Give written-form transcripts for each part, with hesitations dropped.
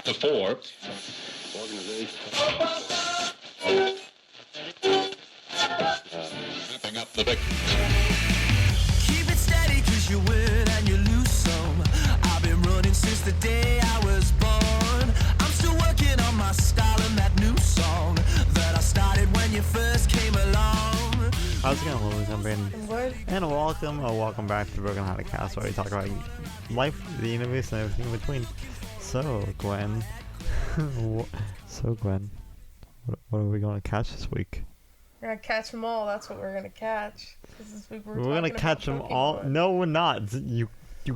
The four. Wrapping up the big. Keep it steady cause you win and you lose some. I've been running since the day I was born. I'm still working on my style and that new song that I started when you first came along. How's it going, ladies and gentlemen? I'm good. And welcome back to Broken Hearted Cast, where we talk about life, the universe, and everything in between. So, Gwen, what are we going to catch this week? We're gonna catch them all. That's what we're gonna catch. This week We're gonna catch them all. No, we're not. You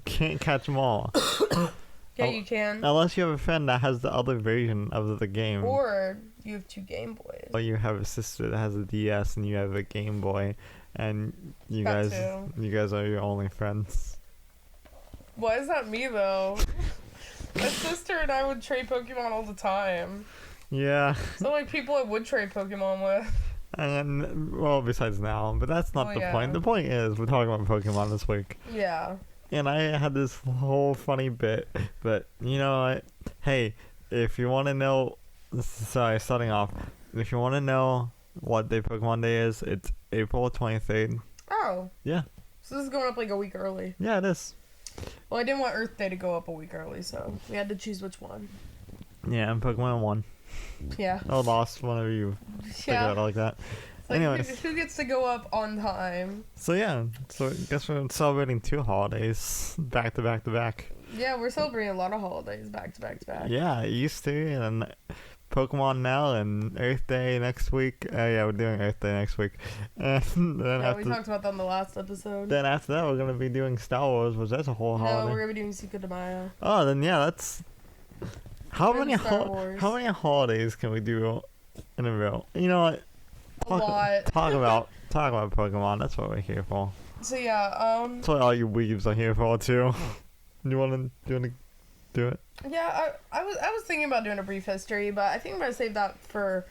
can't catch them all. Yeah, you can. Unless you have a friend that has the other version of the game. Or you have 2 Game Boys. Or you have a sister that has a DS and you have a Game Boy, and you guys are your only friends. Why is that me though? My sister and I would trade Pokemon all the time. Yeah. It's the only people I would trade Pokemon with. And, well, besides now, but that's not the point. The point is, we're talking about Pokemon this week. Yeah. And I had this whole funny bit, but you know what? Hey, if you want to know, starting off, if you want to know what day Pokemon Day is, it's April 23rd. Oh. Yeah. So this is going up like a week early. Yeah, it is. Well, I didn't want Earth Day to go up a week early, so we had to choose which one. Yeah, and Pokemon won. Yeah. Oh, lost whenever you figure it out like that. Like, Anyways. who gets to go up on time? So yeah, I guess we're celebrating 2 holidays back to back to back. Yeah, we're celebrating a lot of holidays back to back to back. Yeah, Easter and Pokemon now and Earth Day next week. Yeah, we're doing Earth Day next week. And then we talked about that in the last episode. Then after that, we're gonna be doing Star Wars, which that's a whole holiday. No, we're gonna be doing Cinco de Mayo. Oh, then yeah, that's how many holidays can we do in a row? You know what? Talk about Pokemon. That's what we're here for. So yeah, that's what all you weebs are here for too. You wanna do it? Yeah, I was thinking about doing a brief history, but I think I'm gonna save that for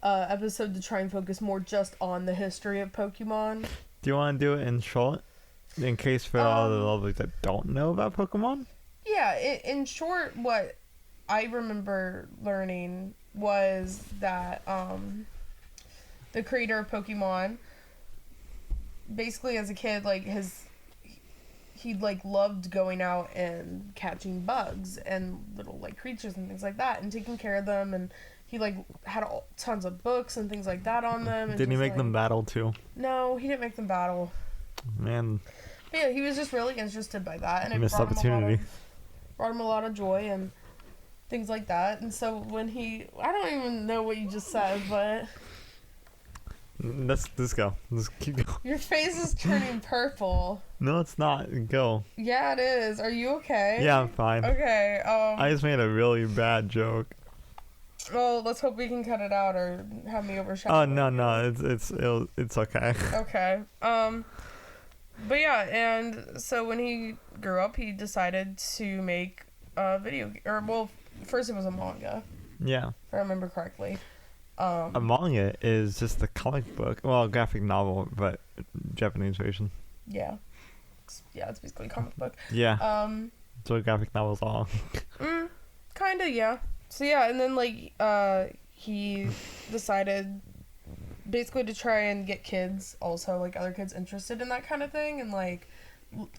episode to try and focus more just on the history of Pokemon. Do you want to do it in short, in case for all the lovelies that don't know about Pokemon? Yeah, in short, what I remember learning was that the creator of Pokemon, basically as a kid, like he loved going out and catching bugs and little like creatures and things like that and taking care of them, and he had tons of books and things like that on them. And didn't he make them battle too? No, he didn't make them battle. Man. But yeah, he was just really interested by that, and it missed opportunity. Brought him a lot of joy and things like that. And so when I don't even know what you just said, but let's go. Let's keep going. Your face is turning purple. No, it's not. Go. Yeah, it is. Are you okay? Yeah, I'm fine. Okay. I just made a really bad joke. Well, let's hope we can cut it out or have me overshadow. Oh no, it's okay. Okay. But yeah, and so when he grew up, he decided to make a first it was a manga. Yeah. If I remember correctly. A manga is just a comic book, well, a graphic novel, but Japanese version. Yeah. It's basically a comic book. Yeah. That's what graphic novels are. Kinda, yeah. So yeah, and then he decided basically to try and get kids also, like other kids interested in that kind of thing, and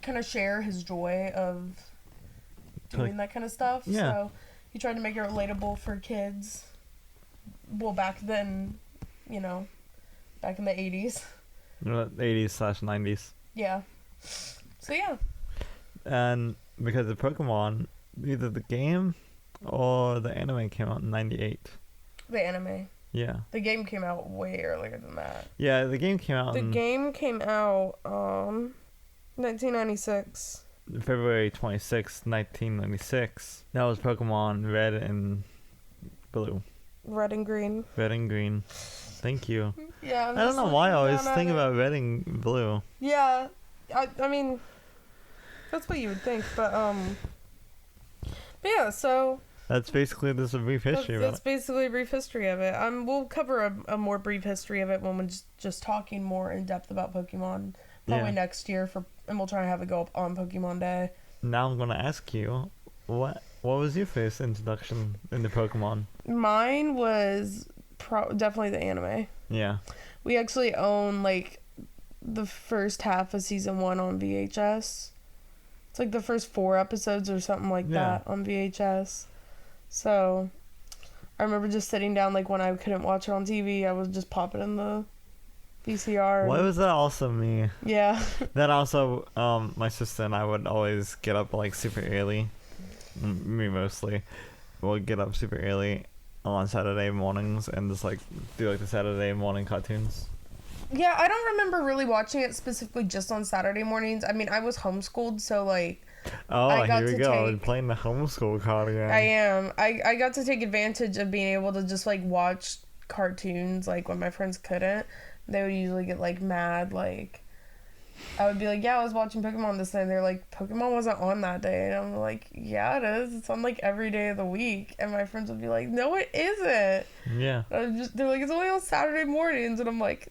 kind of share his joy of doing that kind of stuff. Yeah. So he tried to make it relatable for kids. Well, back then, back in the 80s. 80s/90s. Yeah. So yeah. And because of Pokemon, either the game or the anime came out in 98. The anime. Yeah. The game came out way earlier than that. Yeah, the game came out The game came out 1996. February 26, 1996. That was Pokemon Red and Blue. Red and Green. Red and Green. Thank you. Yeah. I don't know why I always think about Red and Blue. Yeah. I mean, that's what you would think, but yeah, so that's basically this a brief history that's basically a brief history of it. We'll cover a more brief history of it when we're just talking more in depth about Pokemon probably next year and we'll try and have it go up on Pokemon Day. Now I'm gonna ask you, what What was your first introduction into Pokemon? Mine was definitely the anime. Yeah. We actually own like the first half of season 1 on VHS. It's like the first 4 episodes or something like that on VHS. So I remember just sitting down, like when I couldn't watch it on TV, I would just pop it in the VCR. Why was that also me? Yeah. Then also, my sister and I would always get up like super early. Me mostly. We'll get up super early on Saturday mornings and just like do like the Saturday morning cartoons. Yeah, I don't remember really watching it specifically just on Saturday mornings. I mean, I was homeschooled, so like... Oh, here we go. Playing the homeschool card again. I am. I got to take advantage of being able to just like watch cartoons like when my friends couldn't. They would usually get like mad, like... I would be like, yeah, I was watching Pokemon this day. And they're like, Pokemon wasn't on that day. And I'm like, yeah, it is. It's on like every day of the week. And my friends would be like, no, it isn't. Yeah. They're like, it's only on Saturday mornings. And I'm like,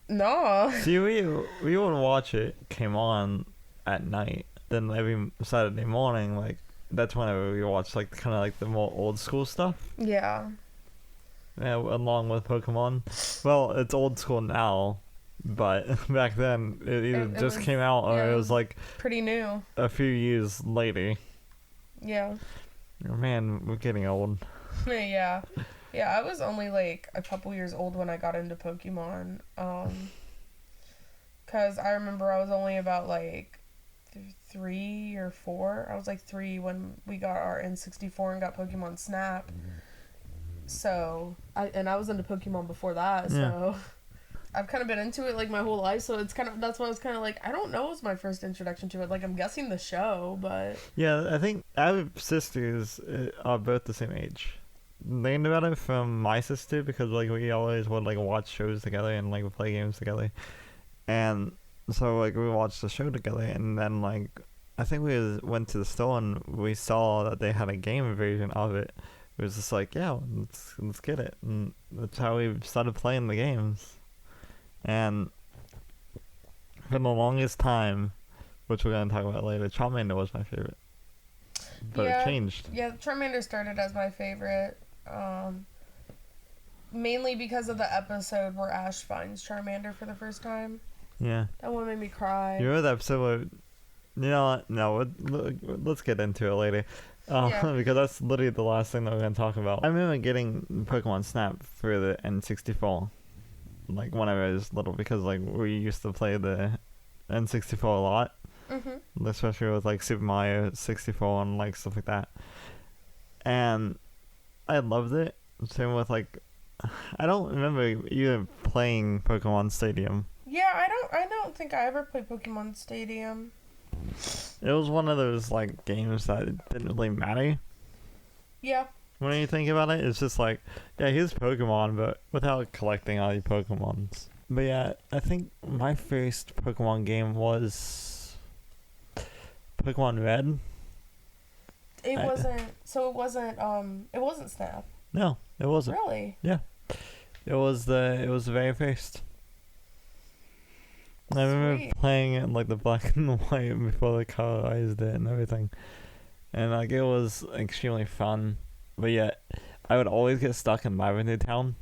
nah. See, we would watch it, came on at night. Then every Saturday morning, like, that's whenever we watch, like, kind of like the more old school stuff. Yeah. Yeah, along with Pokemon. Well, it's old school now. But back then, it either just came out or it was like pretty new. A few years later. Yeah. Oh, man, we're getting old. Yeah. Yeah, I was only like a couple years old when I got into Pokemon. Cause I remember I was only about like 3 or 4. I was like 3 when we got our N64 and got Pokemon Snap. So I was into Pokemon before that. So. I've kind of been into it like my whole life, so it's kind of that's why I was kind of like I don't know, it was my first introduction to it. Like I'm guessing the show, but yeah, I think our sisters are both the same age. Learned about it from my sister because like we always would like watch shows together and like play games together, and so like we watched the show together, and then like I think we went to the store and we saw that they had a game version of it. It was just like yeah, let's get it, and that's how we started playing the games. And for the longest time, which we're going to talk about later, Charmander was my favorite. But it changed. Yeah, Charmander started as my favorite. Mainly because of the episode where Ash finds Charmander for the first time. Yeah. That one made me cry. You remember that episode where... You know what? No, let's get into it later. Because that's literally the last thing that we're going to talk about. I remember getting Pokemon Snap for the N64. Like when I was little, because like we used to play the N64 a lot, especially with like Super Mario 64 and like stuff like that, and I loved it. Same with like, I don't remember even playing Pokemon Stadium. Yeah, I don't think I ever played Pokemon Stadium. It was one of those like games that didn't really matter. Yeah. When you think about it, it's just like, yeah, here's Pokemon, but without collecting all the Pokemons. But yeah, I think my first Pokemon game was Pokemon Red. It wasn't Snap. No, it wasn't. Really? Yeah. It was the very first. I remember playing it in like the black and the white before they colorized it and everything. And like it was extremely fun. But yeah, I would always get stuck in Lavender Town.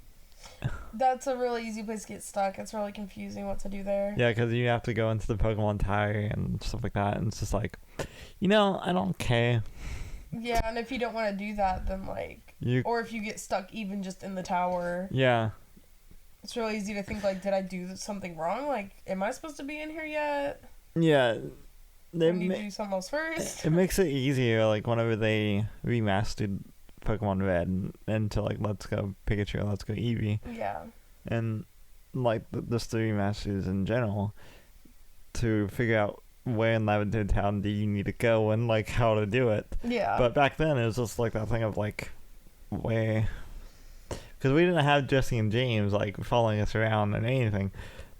That's a really easy place to get stuck. It's really confusing what to do there. Yeah, because you have to go into the Pokemon Tower and stuff like that. And it's just like, I don't care. Yeah, and if you don't want to do that, then like... or if you get stuck even just in the tower... Yeah. It's really easy to think like, did I do something wrong? Like, am I supposed to be in here yet? Yeah. I need to do something else first. It makes it easier, like, whenever they remastered Pokemon Red into like Let's Go Pikachu, Let's Go Eevee. Yeah. And like just the remasters in general, to figure out where in Lavender Town do you need to go and like how to do it. Yeah. But back then it was just like that thing of like where, because we didn't have Jesse and James like following us around and anything.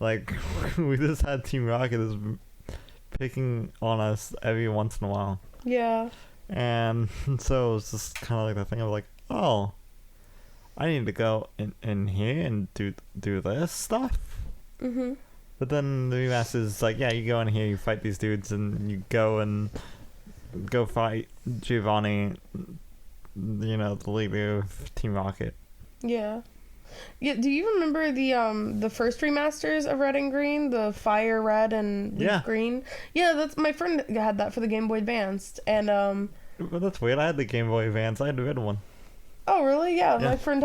Like we just had Team Rocket just picking on us every once in a while. Yeah. And so it was just kind of like the thing of like, oh, I need to go in here and do this stuff. Mhm. But then the remaster is like, yeah, you go in here, you fight these dudes, and you go and go fight Giovanni, the leader of Team Rocket. Yeah. Yeah, do you remember the first remasters of Red and Green, the Fire Red and Leaf Green? Yeah, that's my friend had that for the Game Boy Advanced, and Well, that's weird. I had the Game Boy Advance. I had the red one. Oh really? Yeah, my friend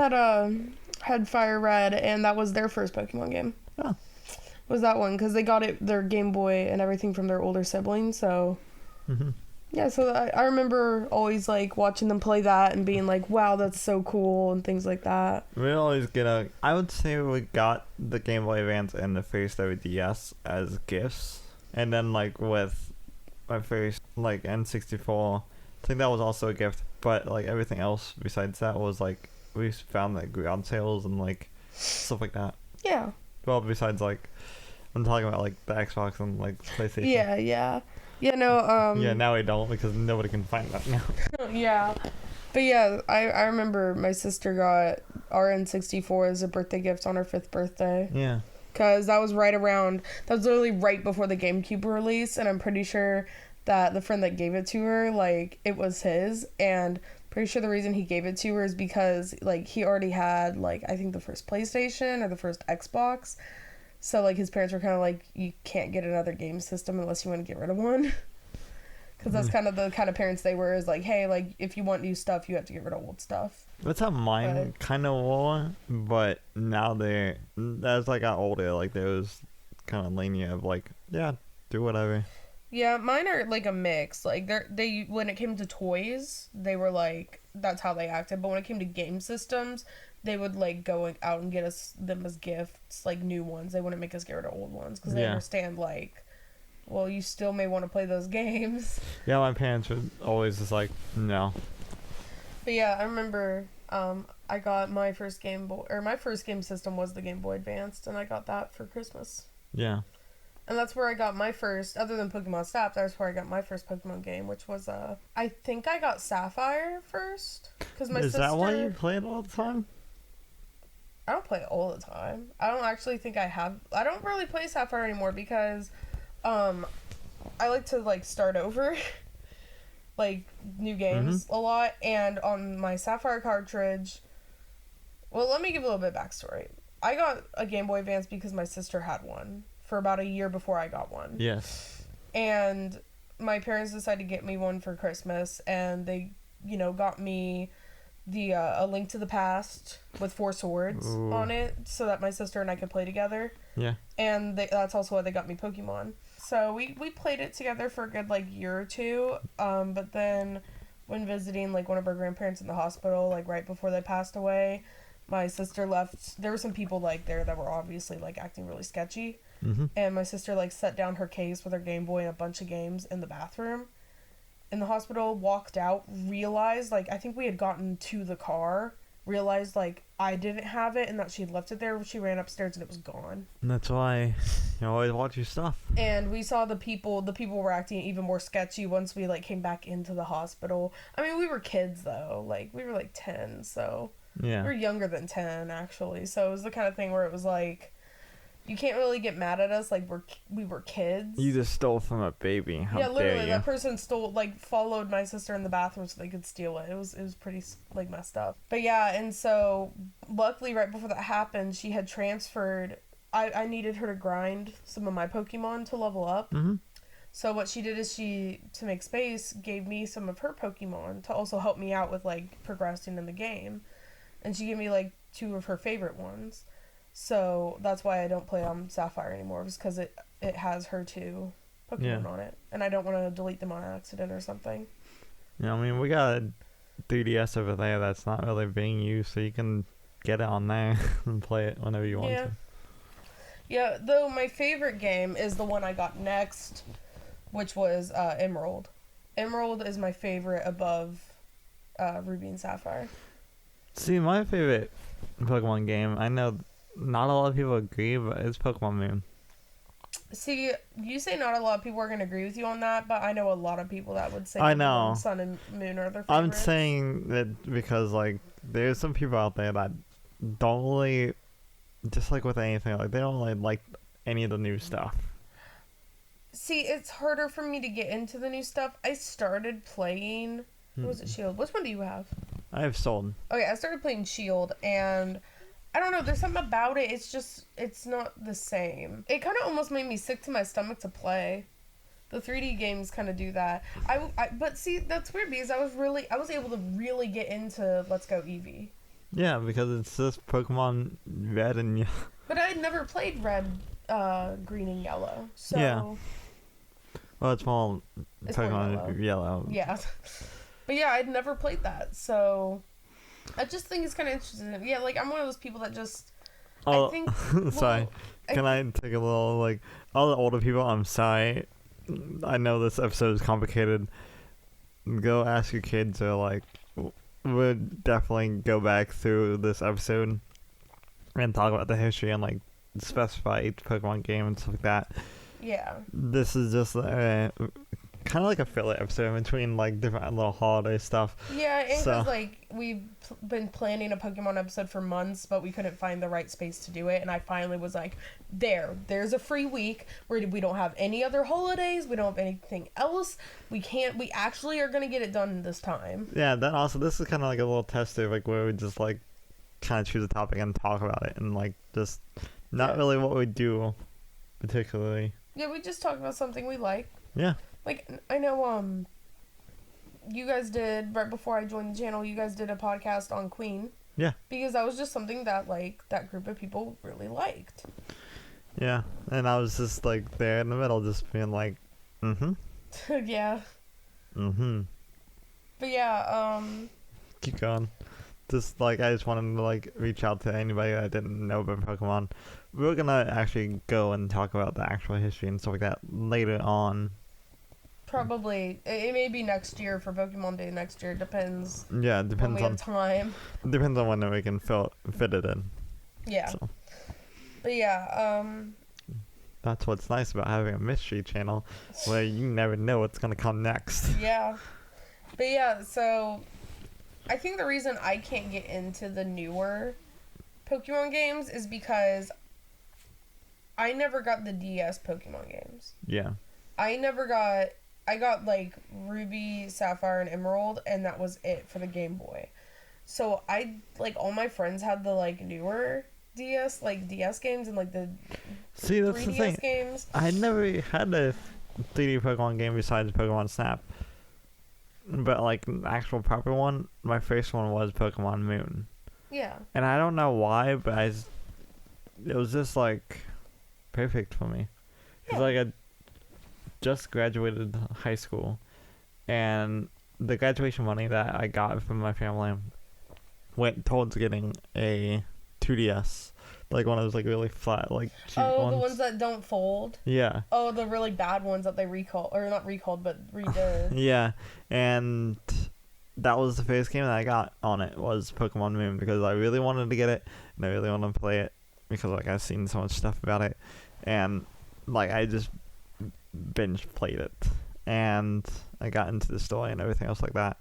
had Fire Red, and that was their first Pokemon game. Oh. Was that one because they got their Game Boy and everything from their older siblings? So. Mhm. Yeah, so I remember always, like, watching them play that and being like, wow, that's so cool, and things like that. We always get I would say we got the Game Boy Advance and the first DS as gifts. And then, like, with my first, like, N64, I think that was also a gift. But, like, everything else besides that was, like, we found, like, ground sales and, like, stuff like that. Yeah. Well, besides, like, I'm talking about, like, the Xbox and, like, PlayStation. Yeah. Yeah, no, Yeah, now we don't because nobody can find that now. Yeah. But yeah, I remember my sister got our N64 as a birthday gift on her 5th birthday. Yeah. Because that was literally right before the GameCube release, and I'm pretty sure that the friend that gave it to her, like, it was his, and pretty sure the reason he gave it to her is because, like, he already had, like, I think the first PlayStation or the first Xbox. So, like, his parents were kind of like, you can't get another game system unless you want to get rid of one. Because that's kind of the kind of parents they were, is like, hey, like, if you want new stuff, you have to get rid of old stuff. That's how mine kind of were, but now as I got older, like, there was kind of lenient of, like, yeah, do whatever. Yeah, mine are, like, a mix. Like, they when it came to toys, they were, like, that's how they acted. But when it came to game systems, they would, like, go out and get them as gifts, like, new ones. They wouldn't make us get rid of old ones because they understand, like, well, you still may want to play those games. Yeah, my parents would always just like, no. But yeah, I remember I got my first game system was the Game Boy Advanced, and I got that for Christmas. Yeah. And that's where I got my first, other than Pokemon Snap, that's where I got my first Pokemon game, which was, I think I got Sapphire first. Cause my sister... Is that why you play it all the time? I don't play it all the time. I don't actually think I don't really play Sapphire anymore because, I like to, like, start over, like, new games a lot, and on my Sapphire cartridge, well, let me give a little bit of backstory. I got a Game Boy Advance because my sister had one for about a year before I got one. Yes. And my parents decided to get me one for Christmas, and they, got me the A Link to the Past with 4 swords on it so that my sister and I could play together. Yeah. And that's also why they got me Pokemon. So we played it together for a good, like, year or two. But then when visiting, like, one of our grandparents in the hospital, like, right before they passed away, my sister left. There were some people, like, there that were obviously, like, acting really sketchy. Mm-hmm. And my sister, like, set down her case with her Game Boy and a bunch of games in the bathroom. In the hospital, walked out, realized, like, I think we had gotten to the car, realized, like, I didn't have it and that she had left it there. She ran upstairs and it was gone. And that's why you always watch your stuff. And we saw the people were acting even more sketchy once we, like, came back into the hospital. I mean, we were kids, though. Like, we were, like, 10, so... Yeah. We were younger than 10, actually. So it was the kind of thing where it was, like... You can't really get mad at us, like, we were kids. You just stole from a baby. How yeah, literally, dare you? that person followed my sister in the bathroom so they could steal it. It was pretty, like, messed up. But yeah, and so, luckily, right before that happened, she had transferred... I needed her to grind some of my Pokemon to level up. Mm-hmm. So what she did is to make space, gave me some of her Pokemon to also help me out with, like, progressing in the game. And she gave me, like, 2 of her favorite ones. So that's why I don't play on Sapphire anymore, just because it has her 2 Pokemon on it. And I don't want to delete them on accident or something. Yeah, I mean, we got a 3DS over there that's not really being used, so you can get it on there and play it whenever you want to. Yeah, though my favorite game is the one I got next, which was Emerald. Emerald is my favorite above Ruby and Sapphire. See, my favorite Pokemon game, I know not a lot of people agree, but it's Pokemon Moon. See, you say not a lot of people are going to agree with you on that, but I know a lot of people that would say I know. Sun and Moon are their favorites. I'm saying that because, like, there's some people out there that don't really, just like with anything, like, they don't really like any of the new stuff. See, it's harder for me to get into the new stuff. I started playing. What was it, Shield? Which one do you have? I have Sold. Okay, I started playing Shield, and I don't know. There's something about it. It's not the same. It kind of almost made me sick to my stomach to play. The 3D games kind of do that. But see, that's weird because I was able to really get into Let's Go Eevee. Yeah, because it's just Pokemon Red and Yellow. But I had never played Red, Green, and Yellow. So Yeah. Well, it's more It's more Pokemon Yellow. yeah. But yeah, I'd never played that. So I just think it's kind of interesting. Yeah, like I'm one of those people that just. Oh, I think. sorry. well, Can I take a little, like, all the older people, I'm sorry. I know this episode is complicated. Go ask your kids, or, like, would definitely go back through this episode and talk about the history and, like, specify each Pokemon game and stuff like that. Yeah. This is just kind of like a filler episode in between, like, different little holiday stuff. Yeah, and So- because like we've been planning a Pokemon episode for months, but we couldn't find the right space to do it, and I finally was like, there's a free week where we don't have any other holidays, we don't have anything else, we actually are gonna get it done this time. Yeah, then also, this is kind of like a little tester, like, where we just, like, kind of choose a topic and talk about it, and, like, just not Yeah. really what we do particularly. Yeah, we just talk about something we like. Yeah. Like, I know, you guys did, right before I joined the channel, you guys did a podcast on Queen. Yeah. Because that was just something that, like, that group of people really liked. Yeah, and I was just, like, there in the middle, just being like, Yeah. But yeah, keep going. Just, like, I just wanted to, like, reach out to anybody that didn't know about Pokemon. We're gonna actually go and talk about the actual history and stuff like that later on. probably, it may be next year for Pokemon Day next year, depends Yeah, it when depends we on have time. depends on when we can fit it in. Yeah. So. But yeah, That's what's nice about having a mystery channel, where you never know what's gonna come next. yeah. But yeah, so I think the reason I can't get into the newer Pokemon games is because I never got the DS Pokemon games. Yeah. I got like Ruby, Sapphire, and Emerald, and that was it for the Game Boy. So all my friends had the like newer DS games and like the See, that's the 3DS thing. games. I never had a 3D Pokemon game besides Pokemon Snap. But, like, an actual proper one, my first one was Pokemon Moon. Yeah. And I don't know why, but it was just, like, perfect for me. Because, Yeah. like, I just graduated high school, and the graduation money that I got from my family went towards getting a 2DS. Like, one of those, like, really flat, like, cheap ones. The ones that don't fold. Yeah. Oh, the really bad ones that they not recalled, but redid. Yeah, and that was the first game that I got on it, was Pokemon Moon, because I really wanted to get it, and I really wanted to play it, because, like, I've seen so much stuff about it, and, like, I just binge played it, and I got into the story and everything else like that,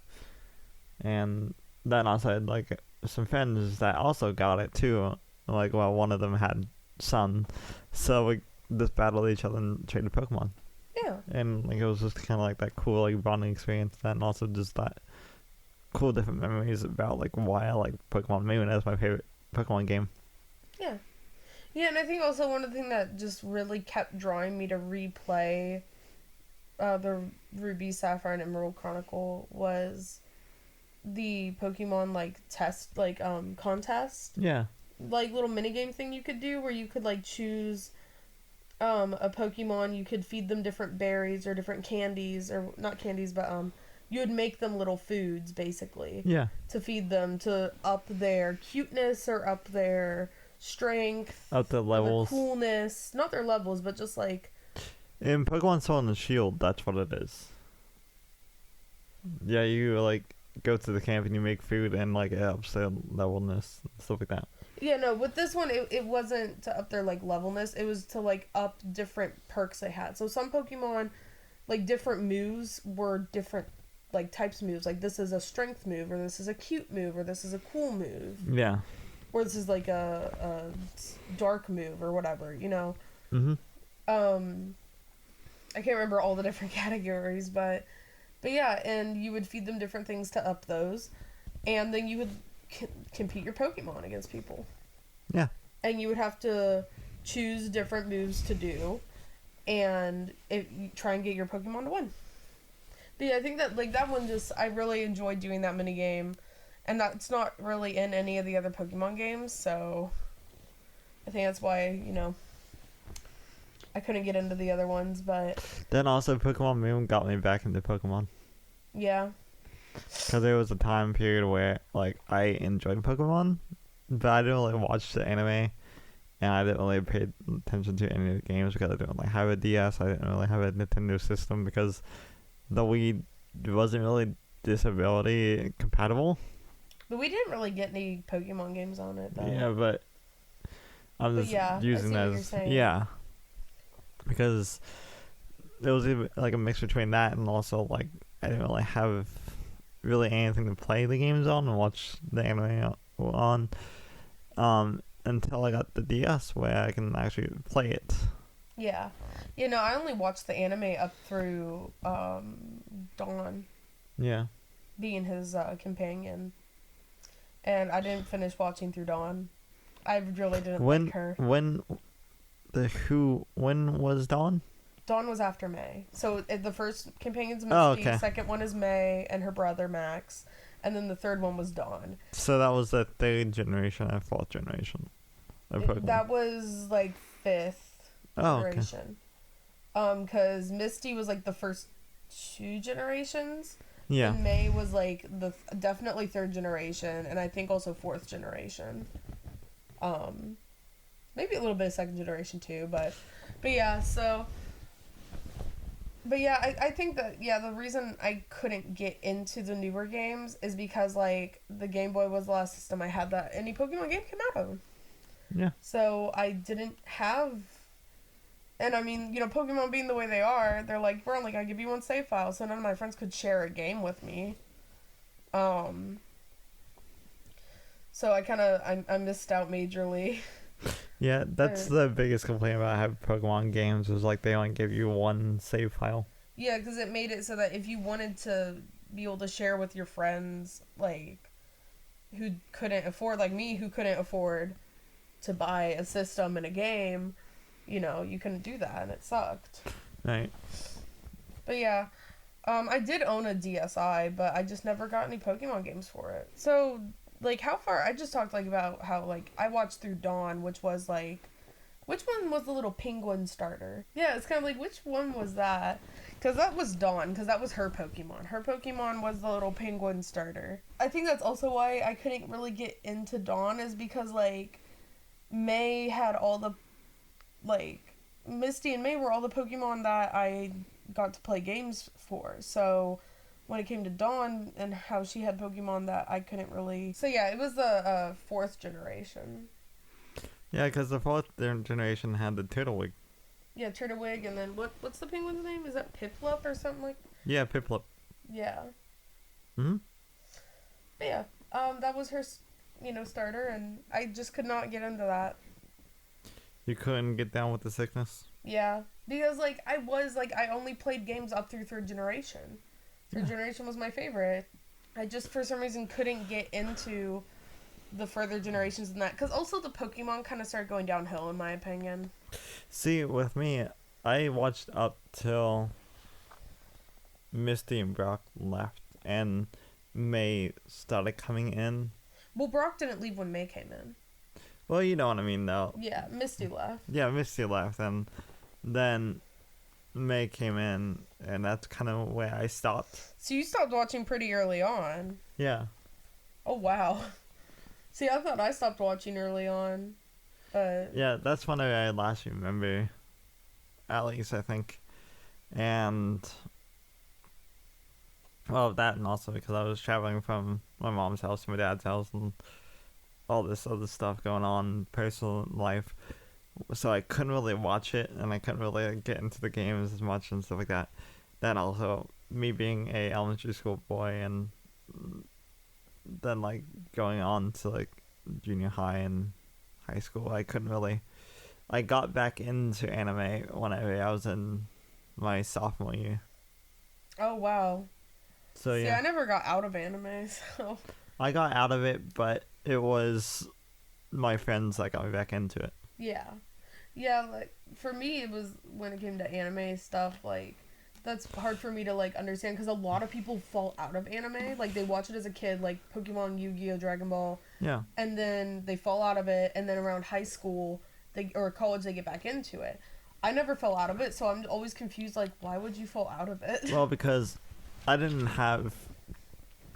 and then also I had, like, some friends that also got it, too. Like, well, one of them had Sun, so we just battled each other and traded Pokemon. Yeah. And, like, it was just kind of like that cool, like, bonding experience, and also just that cool different memories about, like, why I like Pokemon Moon as my favorite Pokemon game. Yeah. Yeah, and I think also one of the things that just really kept drawing me to replay the Ruby, Sapphire, and Emerald Chronicle was the Pokemon, like, test, like, contest. Yeah. Like, little minigame thing you could do where you could, like, choose a Pokemon, you could feed them different berries or different candies, or not candies, but you would make them little foods, basically. Yeah. To feed them to up their cuteness or up their strength. Up the levels. Their coolness. Not their levels, but just like... In Pokemon Sword and Shield, that's what it is. Yeah, you, like, go to the camp and you make food, and, like, it ups their levelness and stuff like that. Yeah, no, with this one, it wasn't to up their, like, levelness. It was to, like, up different perks they had. So some Pokemon, like, different moves were different, like, types of moves. Like, this is a strength move, or this is a cute move, or this is a cool move. Yeah. Or this is, like, a dark move, or whatever, you know? Mm-hmm. I can't remember all the different categories, but yeah, and you would feed them different things to up those, and then you would compete your Pokemon against people. Yeah. And you would have to choose different moves to do, and you try and get your Pokemon to win. But yeah, I think that like that one I really enjoyed doing that mini game, and that's not really in any of the other Pokemon games, so I think that's why I couldn't get into the other ones, but Then also Pokemon Moon got me back into Pokemon. yeah. Because there was a time period where, like, I enjoyed Pokemon, but I didn't really watch the anime, and I didn't really pay attention to any of the games because I didn't really have a DS, I didn't really have a Nintendo system because the Wii wasn't really disability compatible. But we didn't really get any Pokemon games on it, though. Yeah, but I'm But just yeah, I using see what you're as... saying. Yeah. Because it was even, like, a mix between that and also, like, I didn't really have really anything to play the games on and watch the anime on until I got the DS where I can actually play it. Yeah. I only watched the anime up through Dawn Yeah. being his companion. And I didn't finish watching through Dawn. I really didn't like her. When was Dawn? Dawn was after May. So the first companion's Misty, Oh, okay. second one is May and her brother Max, and then the third one was Dawn. So that was the third generation and fourth generation of Pokemon. That was like fifth generation. Because Misty was like the first 2 generations. Yeah. And May was like definitely 3rd generation, and I think also 4th generation. Maybe a little bit of 2nd generation too, but yeah, so. But yeah, I think that, the reason I couldn't get into the newer games is because, like, the Game Boy was the last system I had that any Pokemon game came out of. Yeah. So I didn't have... And, I mean, Pokemon being the way they are, they're like, we're only going to give you one save file, so none of my friends could share a game with me. So I missed out majorly. Yeah, that's the biggest complaint about having Pokemon games is, like, they only give you one save file. Yeah, because it made it so that if you wanted to be able to share with your friends, like, who couldn't afford, like me, who couldn't afford to buy a system and a game, you couldn't do that, and it sucked. Right. But yeah, I did own a DSi, but I just never got any Pokemon games for it. So... Like, how far... I just talked, like, about how, like, I watched through Dawn, which was, like... Which one was the little penguin starter? Yeah, it's kind of like, which one was that? Because that was Dawn, because that was her Pokemon. Her Pokemon was the little penguin starter. I think that's also why I couldn't really get into Dawn, is because, like, May had all the... Like, Misty and May were all the Pokemon that I got to play games for, so... When it came to Dawn and how she had Pokemon that I couldn't really... So yeah, it was the 4th generation. Yeah, because the 4th generation had the Turtwig. Yeah, Turtwig, and then what's the penguin's name? Is that Piplup or something like... Yeah, Piplup. Yeah. Hmm? But yeah, that was her, starter, and I just could not get into that. You couldn't get down with the sickness? Yeah, because, like, I only played games up through 3rd generation. 3rd generation was my favorite. I just, for some reason, couldn't get into the further generations than that. Because also the Pokemon kind of started going downhill, in my opinion. See, with me, I watched up till Misty and Brock left, and May started coming in. Well, Brock didn't leave when May came in. Well, you know what I mean, though. Yeah, Misty left. Yeah, Misty left, and then May came in, and that's kind of where I stopped. So you stopped watching pretty early on. Yeah. Oh, wow. See, I thought I stopped watching early on. Yeah, that's when I last remember, at least, I think. And, well, that, and also because I was traveling from my mom's house to my dad's house, and all this other stuff going on in personal life. So I couldn't really watch it, and I couldn't really get into the games as much and stuff like that. Then also, me being a elementary school boy, and then, like, going on to, like, junior high and high school, I couldn't really... I got back into anime whenever I was in my sophomore year. Oh wow. So See, yeah, I never got out of anime, so I got out of it, but it was my friends that got me back into it. yeah. Yeah, like for me it was when it came to anime stuff, like that's hard for me to like understand because a lot of people fall out of anime. Like they watch it as a kid, like Pokemon, Yu-Gi-Oh, Dragon Ball, Yeah. and then they fall out of it, and then around high school or college they get back into it. I never fell out of it, so I'm always confused, like why would you fall out of it? Well, because I didn't have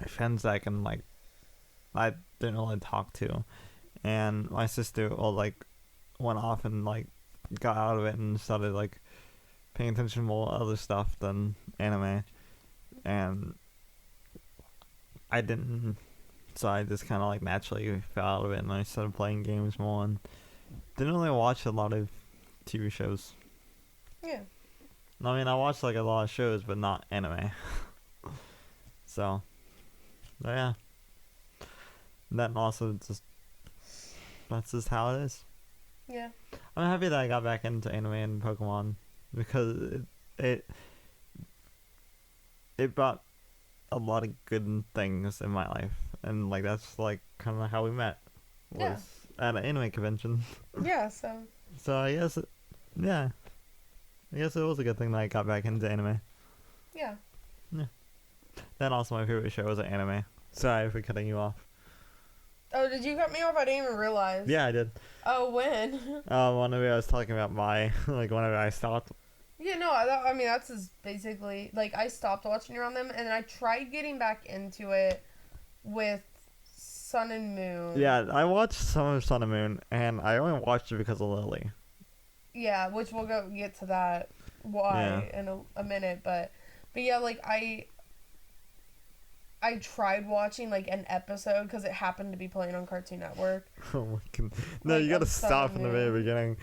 friends that I can like, I didn't really talk to, and my sister went off and like got out of it and started like paying attention to more other stuff than anime, and I didn't. So I just kind of like naturally fell out of it, and I started playing games more, and didn't really watch a lot of TV shows. Yeah. I mean, I watched like a lot of shows, but not anime. So, yeah. That also that's just how it is. Yeah. I'm happy that I got back into anime and Pokemon because it brought a lot of good things in my life, and like that's like kind of how we met was at an anime convention. Yeah, so So I guess yeah, I guess it was a good thing that I got back into anime. yeah. Then also my favorite show was an anime. Sorry for cutting you off. Oh, did you cut me off? I didn't even realize. Yeah, I did. Oh, when? Whenever I was talking about my whenever I stopped. Yeah, no, I mean, that's just basically, like, I stopped watching around them, and then I tried getting back into it with Sun and Moon. Yeah, I watched some of Sun and Moon, and I only watched it because of Lily. Yeah, which we'll get to that why in a minute, but yeah, like, I tried watching, like, an episode because it happened to be playing on Cartoon Network. Oh my god. No, Like, you gotta of Sun stop and from the very Moon. beginning.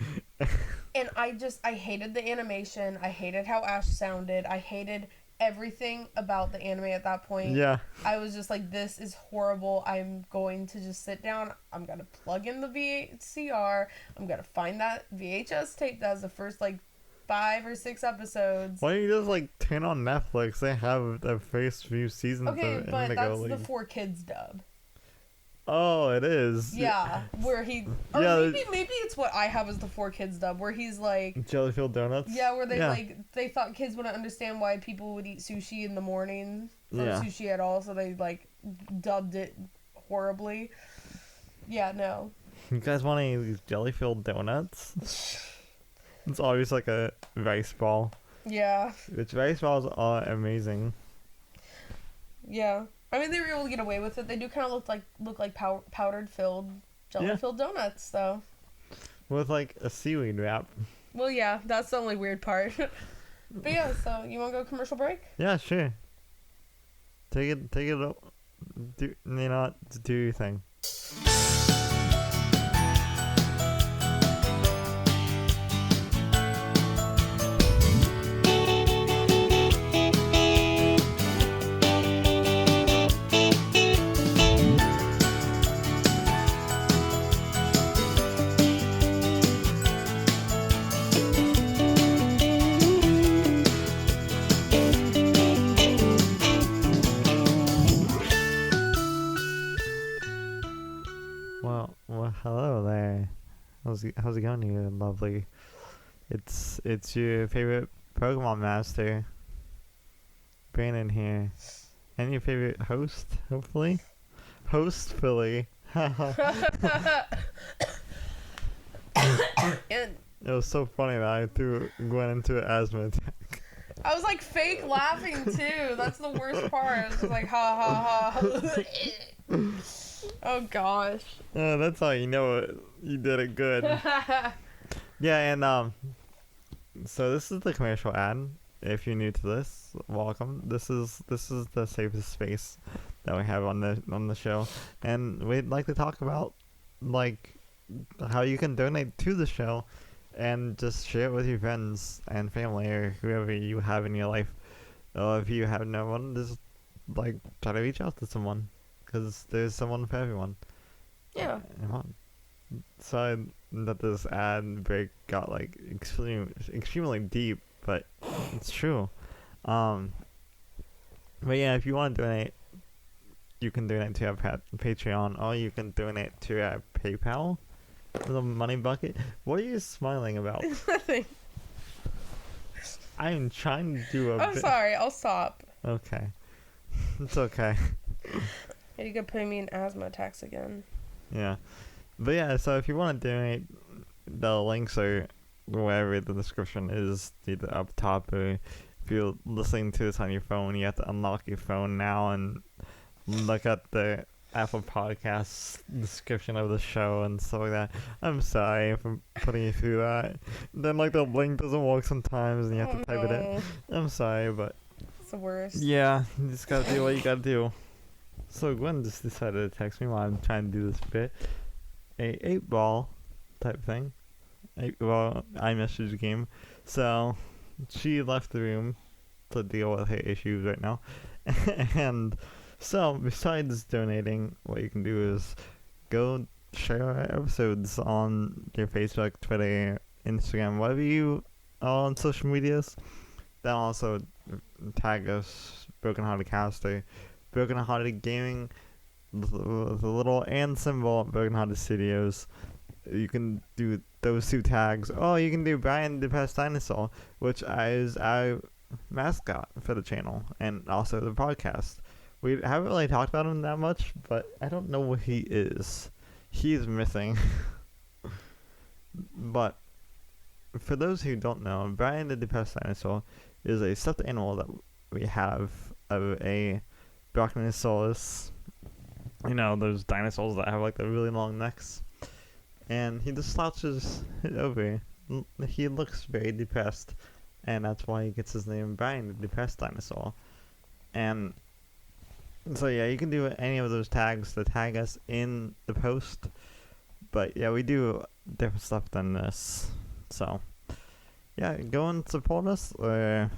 And I hated the animation. I hated how Ash sounded. I hated everything about the anime at that point. Yeah. I was just like, this is horrible. I'm going to just sit down. I'm going to plug in the VCR. I'm going to find that VHS tape that has the first, like, 5 or 6 episodes. Why don't you just like turn on Netflix? They have the first few seasons Okay, of but Indigo that's the League. 4Kids dub. Oh, it is. Yeah, where he... Or Yeah, maybe it's what I have as the 4Kids dub, where he's like... Jellyfield Donuts? Yeah, where they thought kids wouldn't understand why people would eat sushi in the morning or Yeah. sushi at all, so they like dubbed it horribly. Yeah, no. You guys want any of these Jellyfield Donuts? It's always like a rice ball. Yeah, Which rice balls are amazing. yeah. I mean, they were able to get away with it. They do kind of look like powdered filled jelly filled donuts, though. With like a seaweed wrap. Well, yeah, that's the only weird part. But yeah, so you want to go commercial break? Yeah, sure. Take it. Do you know what? Do your thing. Well, hello there. How's it going, you lovely? It's your favorite Pokemon master, Brandon here, and your favorite host, hopefully, hostfully. And It was so funny that I threw Gwen into an asthma attack. I was like fake laughing too. That's the worst part. I was just like ha ha ha. Oh gosh. That's how you know it. You did it good. Yeah, and so this is the commercial ad. If you're new to this, welcome. This is the safest space that we have on the show, and we'd like to talk about like how you can donate to the show, and just share it with your friends and family or whoever you have in your life. Or if you have no one, just like try to reach out to someone, because there's someone for everyone. Yeah. Sorry that this ad break got like extremely deep, but It's true. Um, but yeah, if you want to donate, you can donate to our Patreon, or you can donate to our PayPal. The money bucket. What are you smiling about? Nothing. I'm trying to do a I'm bit. sorry. I'll stop. Okay. It's okay. You could put me in asthma attacks again. Yeah. But yeah, so if you want to donate, the links are wherever the description is, either up top, or if you're listening to this on your phone, you have to unlock your phone now and look at the Apple Podcasts description of the show and stuff like that. I'm sorry for putting you through that. Then like the link doesn't work sometimes and you have to type it in. I'm sorry, but It's the worst. yeah, you just gotta do what you gotta do. So Gwen just decided to text me while I'm trying to do this bit. A 8-ball type thing. 8-ball iMessage game. So she left the room to deal with her issues right now. And so besides donating, what you can do is go share our episodes on your Facebook, Twitter, Instagram, whatever you are on social medias. Then also tag us, Broken Hearted Caster, Broken Hearted Gaming, the little and symbol Broken Hearted Studios. You can do those two tags. Oh, you can do Brian the Past Dinosaur, which is our mascot for the channel and also the podcast. We haven't really talked about him that much, but I don't know what he is. He's missing. But for those who don't know, Brian the Depressed Dinosaur is a stuffed animal that we have of a Brachiosaurus. You know, those dinosaurs that have like the really long necks. And he just slouches it over. He looks very depressed, and that's why he gets his name Brian the Depressed Dinosaur. And so yeah, you can do any of those tags to tag us in the post. But yeah, we do different stuff than this. So yeah, go and support us, and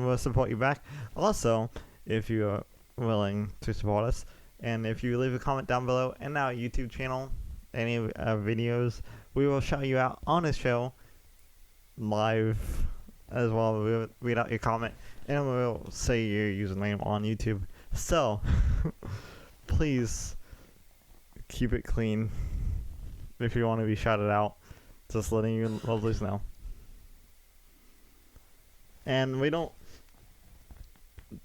we'll support you back. Also, if you are willing to support us, and if you leave a comment down below in our YouTube channel, any of our videos, we will shout you out on the show live as well. We'll read out your comment, and we'll say your username on YouTube. So, please keep it clean if you want to be shouted out. Just letting you lovelies know. And we don't,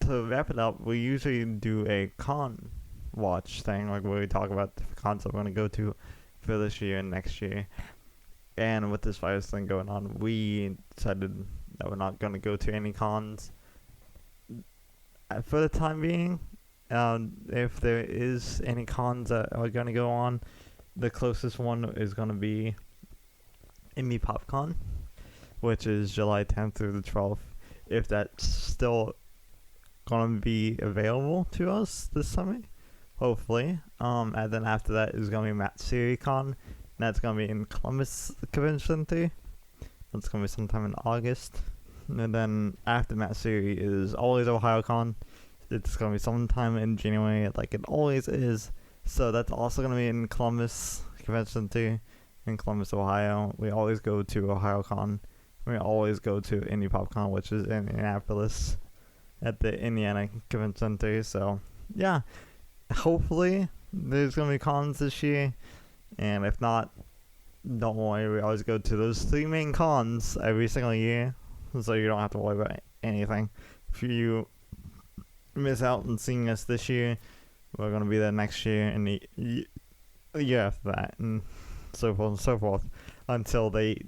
to wrap it up, we usually do a con watch thing, like where we talk about the cons that we're going to go to for this year and next year. And with this virus thing going on, we decided that we're not going to go to any cons for the time being. If there is any cons that are going to go on, the closest one is going to be Indie PopCon, which is July 10th through the 12th. If that's still going to be available to us this summer, hopefully. And then after that is going to be MatsuriCon, and that's going to be in Columbus Convention Center. That's going to be sometime in August. And then after Matsuri is always OhioCon. It's going to be sometime in January, like it always is. So that's also going to be in Columbus Convention Center in Columbus, Ohio. We always go to OhioCon. We always go to Indie PopCon, which is in Indianapolis at the Indiana Convention Center. So yeah, hopefully there's going to be cons this year. And if not, don't worry. We always go to those 3 main cons every single year, so you don't have to worry about anything. If you miss out on seeing us this year, we're going to be there next year and the year after that, and so forth and so forth, until they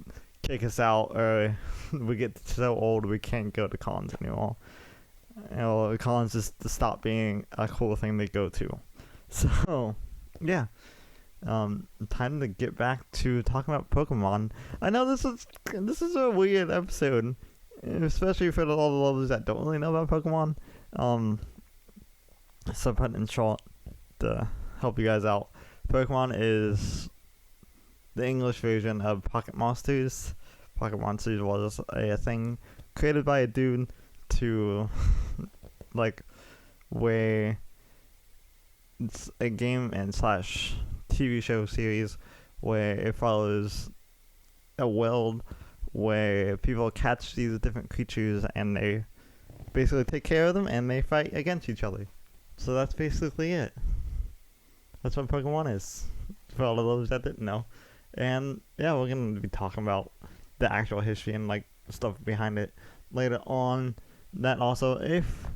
kick us out or we get so old we can't go to cons anymore. You know, cons just stop being a cool thing to go to. So yeah, time to get back to talking about Pokemon. I know this is a weird episode, especially for all the lovers that don't really know about Pokemon. So put in short to help you guys out, Pokemon is the English version of Pocket Monsters. Pocket Monsters was a thing created by a dude to like where it's a game and slash TV show series where it follows a world where people catch these different creatures and they basically take care of them and they fight against each other. So that's basically it. That's what Pokemon is, for all of those that didn't know. And yeah, we're going to be talking about the actual history and like stuff behind it later on. That also, if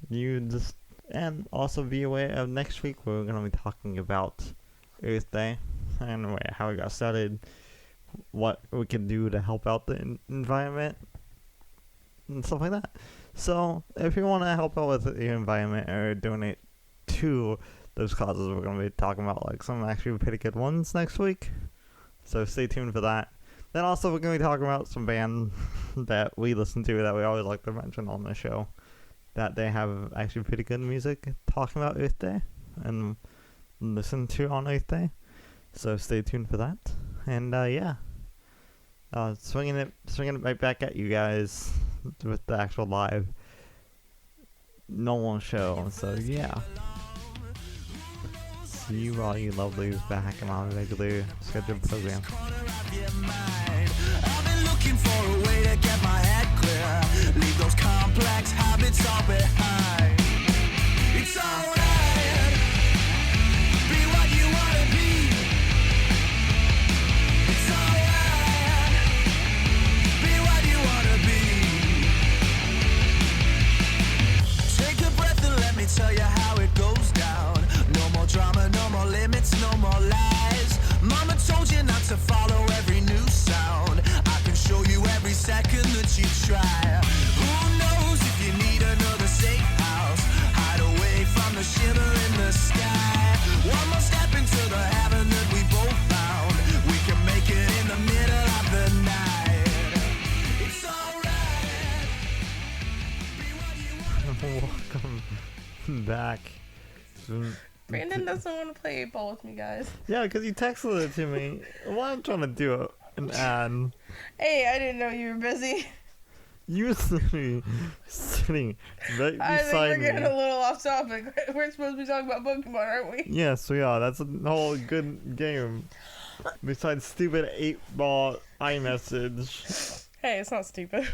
you just, and also be aware of next week, we're going to be talking about Earth Day and how it got started, what we can do to help out the environment and stuff like that. So if you want to help out with the environment or donate to those causes, we're going to be talking about like some actually pretty good ones next week. So stay tuned for that. Then also we're going to be talking about some bands that we listen to that we always like to mention on the show, that they have actually pretty good music talking about Earth Day and listen to on Earth Day. So stay tuned for that. And yeah, swinging it right back at you guys with the actual live normal show. So yeah, see you all you lovelies back in our regular scheduled program. I've been looking for a way to get my head clear, leave those complex habits all behind. It's alright, be what you wanna be. It's alright, be what you wanna be. Take a breath and let me tell you how it goes down. No more drama, no more limits, no more lies. Mama told you not to follow every new sound. I can show you every second that you try. Who knows if you need another safe house? Hide away from the shimmer in the sky. One more step into the heaven that we both found. We can make it in the middle of the night. It's alright. Be what you want. Welcome back. Brandon doesn't want to play 8-ball with me, guys. Yeah, because you texted it to me. Well, I'm trying to do an ad. Hey, I didn't know you were busy. You were sitting right I think beside we're me. getting a little off topic. We're supposed to be talking about Pokemon, aren't we? Yes, we are. That's a whole good game. Besides stupid 8-ball iMessage. Hey, it's not stupid.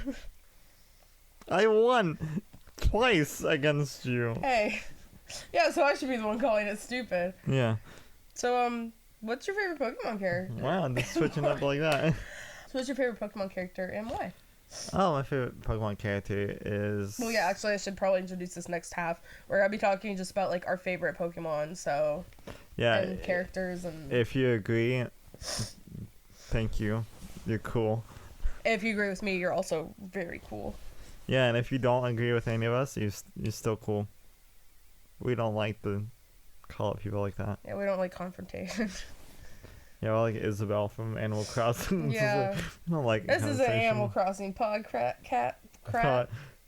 I won twice against you. Hey. Yeah, so I should be the one calling it stupid. Yeah. So, what's your favorite Pokemon character? Wow, just switching up like that. So what's your favorite Pokemon character and why? Oh, my favorite Pokemon character is... Well, yeah, actually, I should probably introduce this next half. We're going to be talking just about, like, our favorite Pokemon, so... Yeah. And characters and... If you agree, thank you. You're cool. If you agree with me, you're also very cool. Yeah, and if you don't agree with any of us, you're still cool. We don't like to call out people like that. Yeah, we don't like confrontation. Yeah, well, like Isabel from Animal Crossing. Yeah. I don't like This is an conversation. Animal Crossing crap.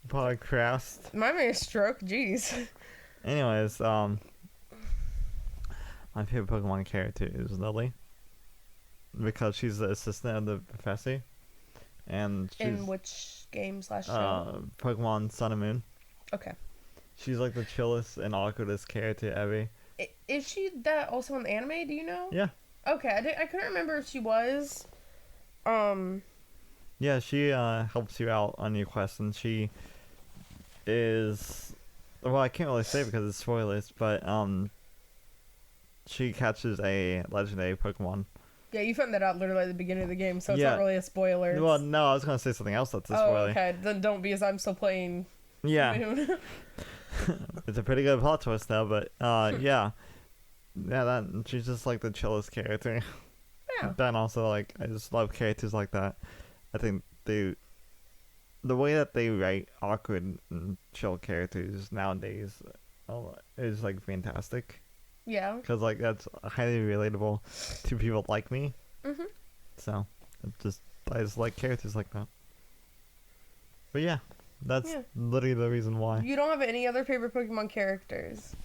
Podcast. My man stroke, jeez. Anyways, my favorite Pokemon character is Lily. Because she's the assistant of the professor. And she's... In which game / show? Pokemon Sun and Moon. Okay. She's like the chillest and awkwardest character ever. Is she that also in the anime? Do you know? Yeah. Okay, I couldn't remember if she was. Yeah, she helps you out on your quest, and she is... Well, I can't really say because it's spoilers, but she catches a legendary Pokemon. Yeah, you found that out literally at the beginning of the game, so it's Yeah. not really a spoiler. It's... Well, no, I was going to say something else that's a spoiler. Oh, okay. Then don't, because I'm still playing Yeah. Moon. It's a pretty good plot twist though, but yeah. Yeah, that she's just like the chillest character. Yeah. Then also like I just love characters like that. I think the way that they write awkward and chill characters nowadays is like fantastic. Yeah. Cuz like that's highly relatable to people like me. Mhm. So, I just like characters like that. But yeah, that's literally the reason why. You don't have any other favorite Pokemon characters?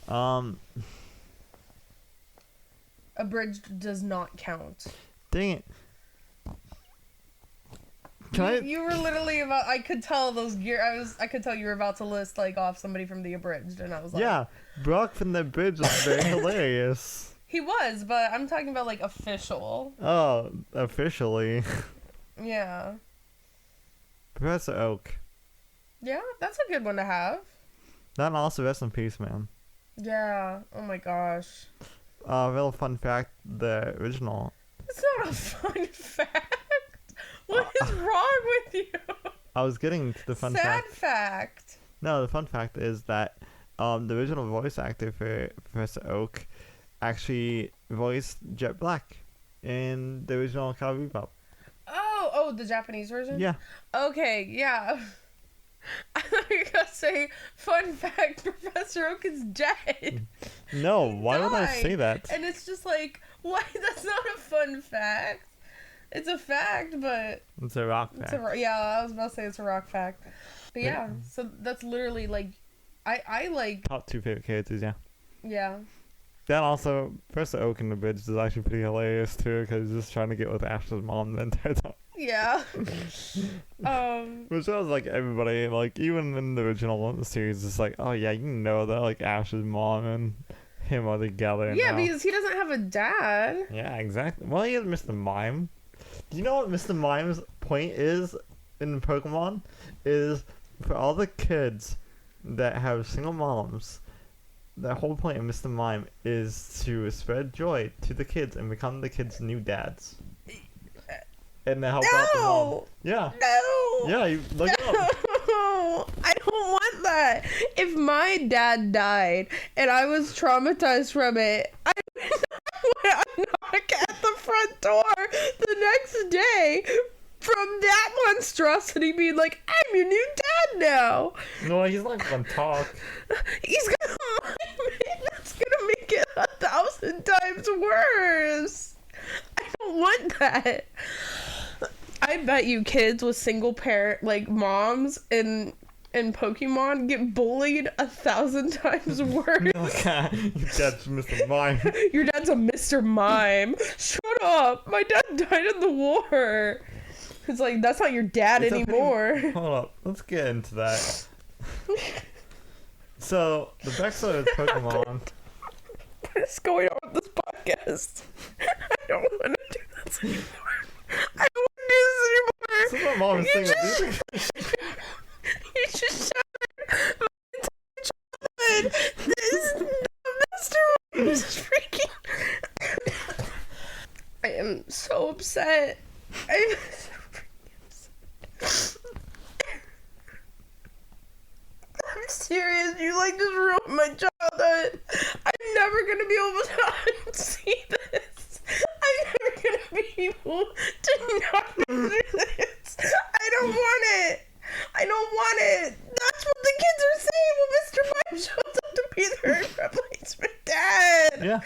Abridged does not count. Dang it. Can You were literally about. I could tell those gear. I could tell you were about to list like off somebody from the Abridged, and I was like, yeah, Brock from the Bridge was very hilarious. He was, but I'm talking about like official. Oh, officially. Yeah. Professor Oak. Yeah, that's a good one to have. That also rest in peace, man. Yeah. Oh my gosh. Real fun fact: the original. It's not a fun fact. What is wrong with you? I was getting to the fun Sad fact. fact. No, the fun fact is that the original voice actor for Professor Oak actually voiced Jet Black in the original Cowboy Bebop. Oh, the Japanese version? Yeah. Okay, yeah. I thought you were gonna say, fun fact, Professor Oak is dead. No, why would I say died. that? And it's just like, why? That's not a fun fact. It's a fact, but It's a rock fact. yeah, I was about to say it's a rock fact. But yeah, so that's literally like, I like, Top 2 favorite characters, yeah. yeah. Then also, Professor Oak in the Bridge is actually pretty hilarious too, because he's just trying to get with Ash's mom the entire time. Yeah. Which was like everybody, like even in the original series, it's like, oh yeah, you know that like Ash's mom and him are together. Yeah, now. because he doesn't have a dad. Yeah, exactly. Well, he has Mr. Mime. Do you know what Mr. Mime's point is in Pokemon? Is for all the kids that have single moms, the whole point of Mr. Mime is to spread joy to the kids and become the kids' new dads. And to help out the mom. Yeah. No. Yeah, you look it up. No, I don't want that. If my dad died and I was traumatized from it, I would knock at the front door the next day from that monstrosity being like, I'm your new dad now. No, he's not gonna talk. He's gonna mime it. That's gonna make it 1,000 times worse. I don't want that. I bet you kids with single parent like moms in Pokemon get bullied 1,000 times worse. Your dad's Mr. Mime. Your dad's a Mr. Mime. Shut up. My dad died in the war. It's like, that's not your dad It's anymore. Hold up, let's get into that. So, the backstory of Pokemon. What is going on with this podcast? I don't want to do this anymore. I don't want to do this anymore. This is what mom is saying. You just shattered my entire childhood. This is Mr. Mime is freaking. I am so upset. I'm so freaking upset. I'm serious. You like just ruined my childhood. I'm never gonna be able to unsee this. I'm never gonna be able to not do this. I don't want it. I don't want it. That's what the kids are saying when Mr. Mime shows up to be their replacement dad. Yeah.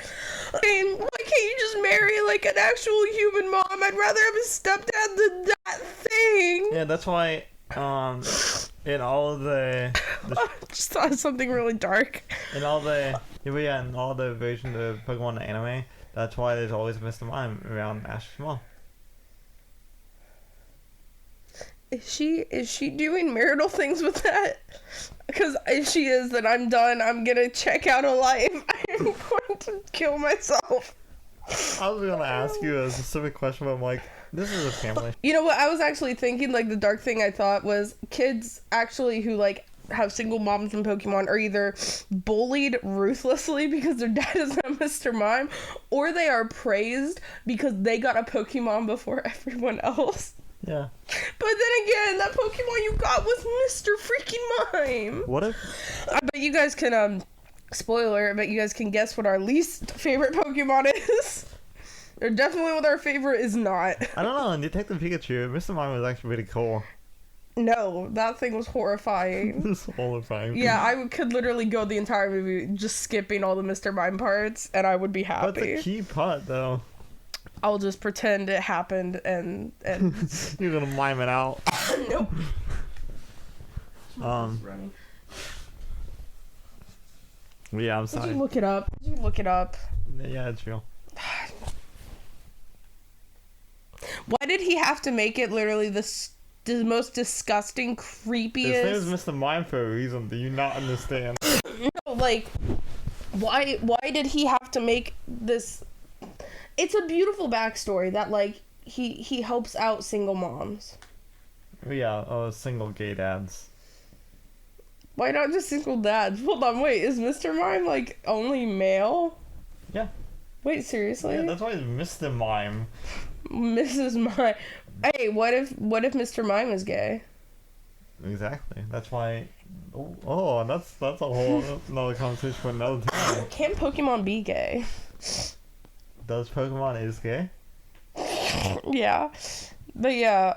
I mean, why can't you just marry like an actual human mom? I'd rather have a stepdad than that thing. Yeah, that's why, in all of the I just thought of something really dark. in all the versions of Pokemon anime, that's why there's always Mr. Mime around Ash's mom. Is she doing marital things with that? Because if she is, then I'm done. I'm gonna check out of life. I'm going to kill myself. I was gonna ask you a specific question, but I'm like, this is a family. You know what? I was actually thinking, like, the dark thing I thought was kids actually who, like, have single moms in Pokemon are either bullied ruthlessly because their dad is not Mr. Mime, or they are praised because they got a Pokemon before everyone else. Yeah. But then again, that Pokemon you got was Mr. freaking Mime. What if? I bet you guys can, spoiler, I bet you guys can guess what our least favorite Pokemon is. Or definitely what our favorite is not. I don't know. In Detective Pikachu, Mr. Mime was actually pretty cool. No, that thing was horrifying. This whole time. Yeah, I could literally go the entire movie just skipping all the Mr. Mime parts, and I would be happy. That's a key part, though. I'll just pretend it happened and You're gonna mime it out. Nope. Yeah, I'm Did sorry. you look it up? Did you look it up? Yeah, it's real. Why did he have to make it literally the most disgusting, creepiest? His name is Mr. Mime for a reason. Do you not understand? No, like, why did he have to make this? It's a beautiful backstory that, like, he helps out single moms. Yeah, single gay dads. Why not just single dads? Hold on, wait, is Mr. Mime like only male? Yeah. Wait, seriously? Yeah, that's why he's Mr. Mime. Mrs. Mime. Hey, what if Mr. Mime is gay? Exactly. That's why. Oh, that's a whole another conversation for another time. Can Pokemon be gay? Does Pokemon is gay? Yeah. But yeah,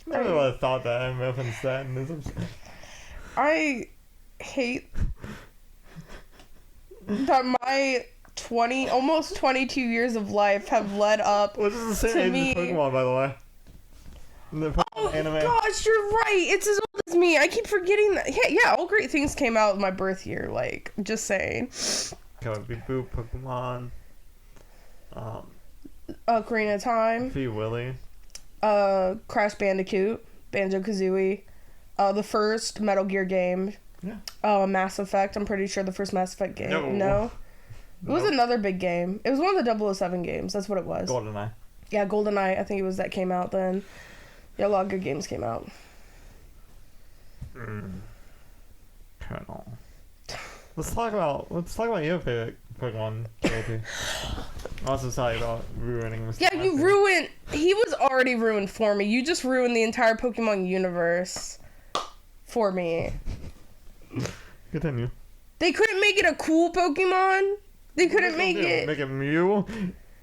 Never would have thought that. I'm open to that in this episode. I hate that my almost 22 years of life have led up Which is the same to age me. as Pokemon, by the way. The Pokemon anime. Gosh, you're right. It's as old as me. I keep forgetting that. Yeah, all great things came out in my birth year. Like, just saying. Cowabunga, Boop, Pokemon. Ocarina of Time. Free Willy. Crash Bandicoot. Banjo-Kazooie. The first Metal Gear game. Yeah. Mass Effect. I'm pretty sure the first Mass Effect game. No. It was another big game. It was one of the 007 games. That's what it was. GoldenEye. Yeah, GoldenEye. I think it was that came out then. Yeah, a lot of good games came out. Colonel. Let's talk about your favorite Pokemon character. I'm also sorry about ruining Mr. Yeah, you ruined... He was already ruined for me. You just ruined the entire Pokemon universe for me. Continue. They couldn't make it a cool Pokemon? They couldn't make it... Make it Mew?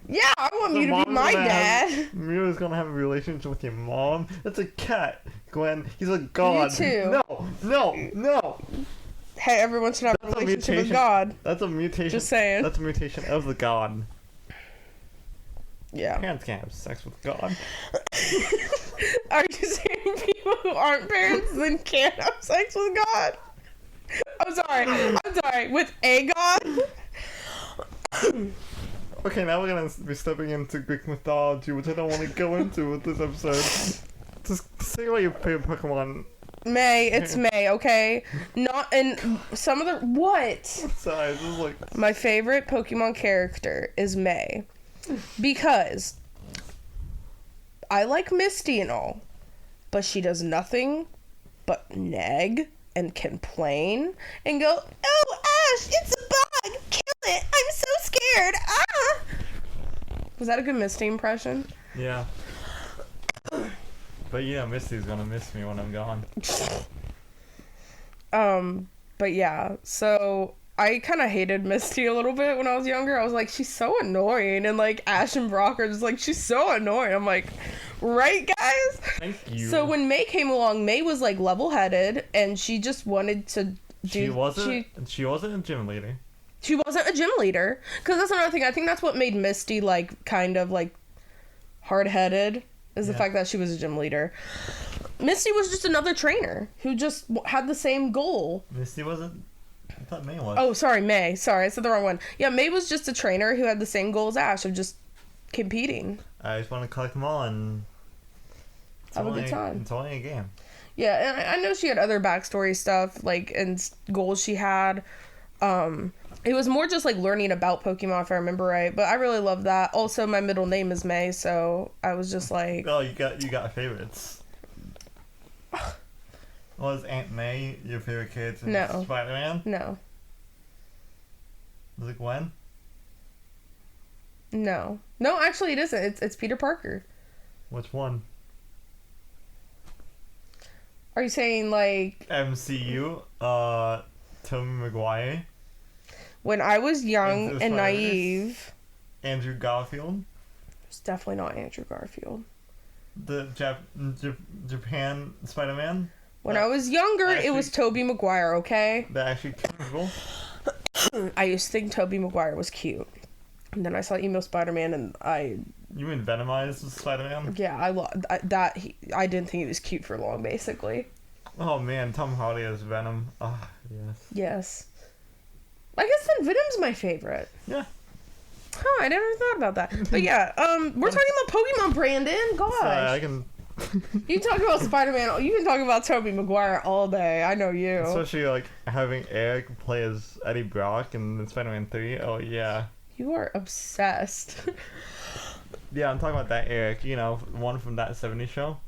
Yeah, I want Mew to be my dad. Mew is gonna have a relationship with your mom. That's a cat, Gwen. He's a god. You too. No. Hey, everyone should have a relationship with God. That's a mutation. Just saying. That's a mutation of the god. Yeah. Parents can't have sex with God. Are you saying people who aren't parents then can't have sex with God? I'm sorry. With a God? Okay, now we're gonna be stepping into Greek mythology, which I don't want to go into with this episode. Just say what your favorite Pokemon. May, it's May, okay? Not in some of the... What? Sorry, this is like... My favorite Pokemon character is May. Because I like Misty and all, but she does nothing but nag and complain and go, "Oh, Ash, it's a bug! Kill it! I'm so scared! Ah!" Was that a good Misty impression? Yeah. But yeah, Misty's gonna miss me when I'm gone. But yeah, so I kind of hated Misty a little bit when I was younger. I was like, she's so annoying. And like Ash and Brock are just like, she's so annoying. I'm like, right, guys? Thank you. So when May came along, May was like level-headed and she just wanted to do... She wasn't a gym leader. She wasn't a gym leader. Because that's another thing. I think that's what made Misty like kind of like hard-headed, is the fact that she was a gym leader. Misty was just another trainer who just had the same goal. Misty wasn't... I thought May was. Oh, sorry, May. Sorry, I said the wrong one. Yeah, May was just a trainer who had the same goal as Ash of just competing. I just want to collect them all and... Have a good time. It's only a game. Yeah, and I know she had other backstory stuff, like, and goals she had. It was more just, like, learning about Pokemon, if I remember right. But I really love that. Also, my middle name is May, so I was just like... Oh, you got favorites. Was Aunt May your favorite character in No. Spider-Man? No. Was it Gwen? No. No, actually, it isn't. It's Peter Parker. Which one? Are you saying, like... MCU? Tobey Maguire? When I was young Into the and Spider-Verse? naive... Andrew Garfield? It's definitely not Andrew Garfield. The Japan Spider-Man? When I was younger, it was Actually- Tobey Maguire, okay? That actually capable? I used to think Tobey Maguire was cute. And then I saw Emo Spider-Man and You mean Venomized Spider-Man? I didn't think he was cute for long, basically. Oh man, Tom Hardy as Venom. Ah, yes. Yes. I guess then Venom's my favorite. Yeah. Huh, I never thought about that. But yeah, we're talking about Pokemon, Brandon. Gosh. Sorry, I can... You talk about Spider-Man, you can talk about Tobey Maguire all day. I know you. Especially like having Eric play as Eddie Brock in Spider-Man 3. Oh yeah. You are obsessed. Yeah, I'm talking about that Eric. You know, one from that '70s show.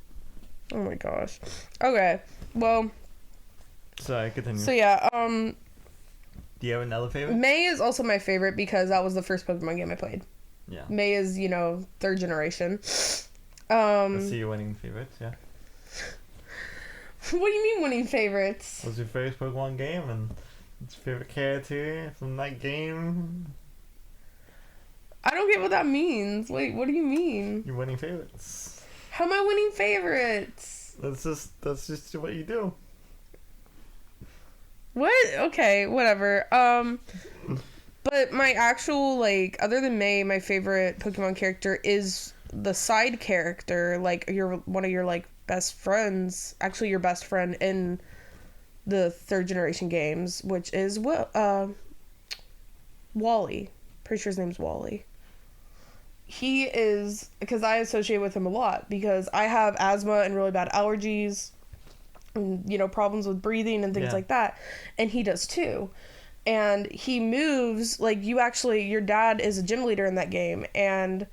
Oh my gosh. Okay. Well, So continue. so yeah, Do you have another favorite? May is also my favorite because that was the first Pokemon game I played. Yeah. May is, third generation. Let's see your winning favorites. Yeah. What do you mean winning favorites? What's your favorite Pokemon game and what's your favorite character from that game? I don't get what that means. Wait, what do you mean? Your winning favorites. How am I winning favorites? That's just what you do. What? Okay, whatever. But my actual, other than May, my favorite Pokemon character is the side character, one of your, best friends, actually your best friend in the third generation games, which is, Wally. Pretty sure his name's Wally. He is, because I associate with him a lot, because I have asthma and really bad allergies, and, problems with breathing and things like that, and he does too. And he moves, your dad is a gym leader in that game, and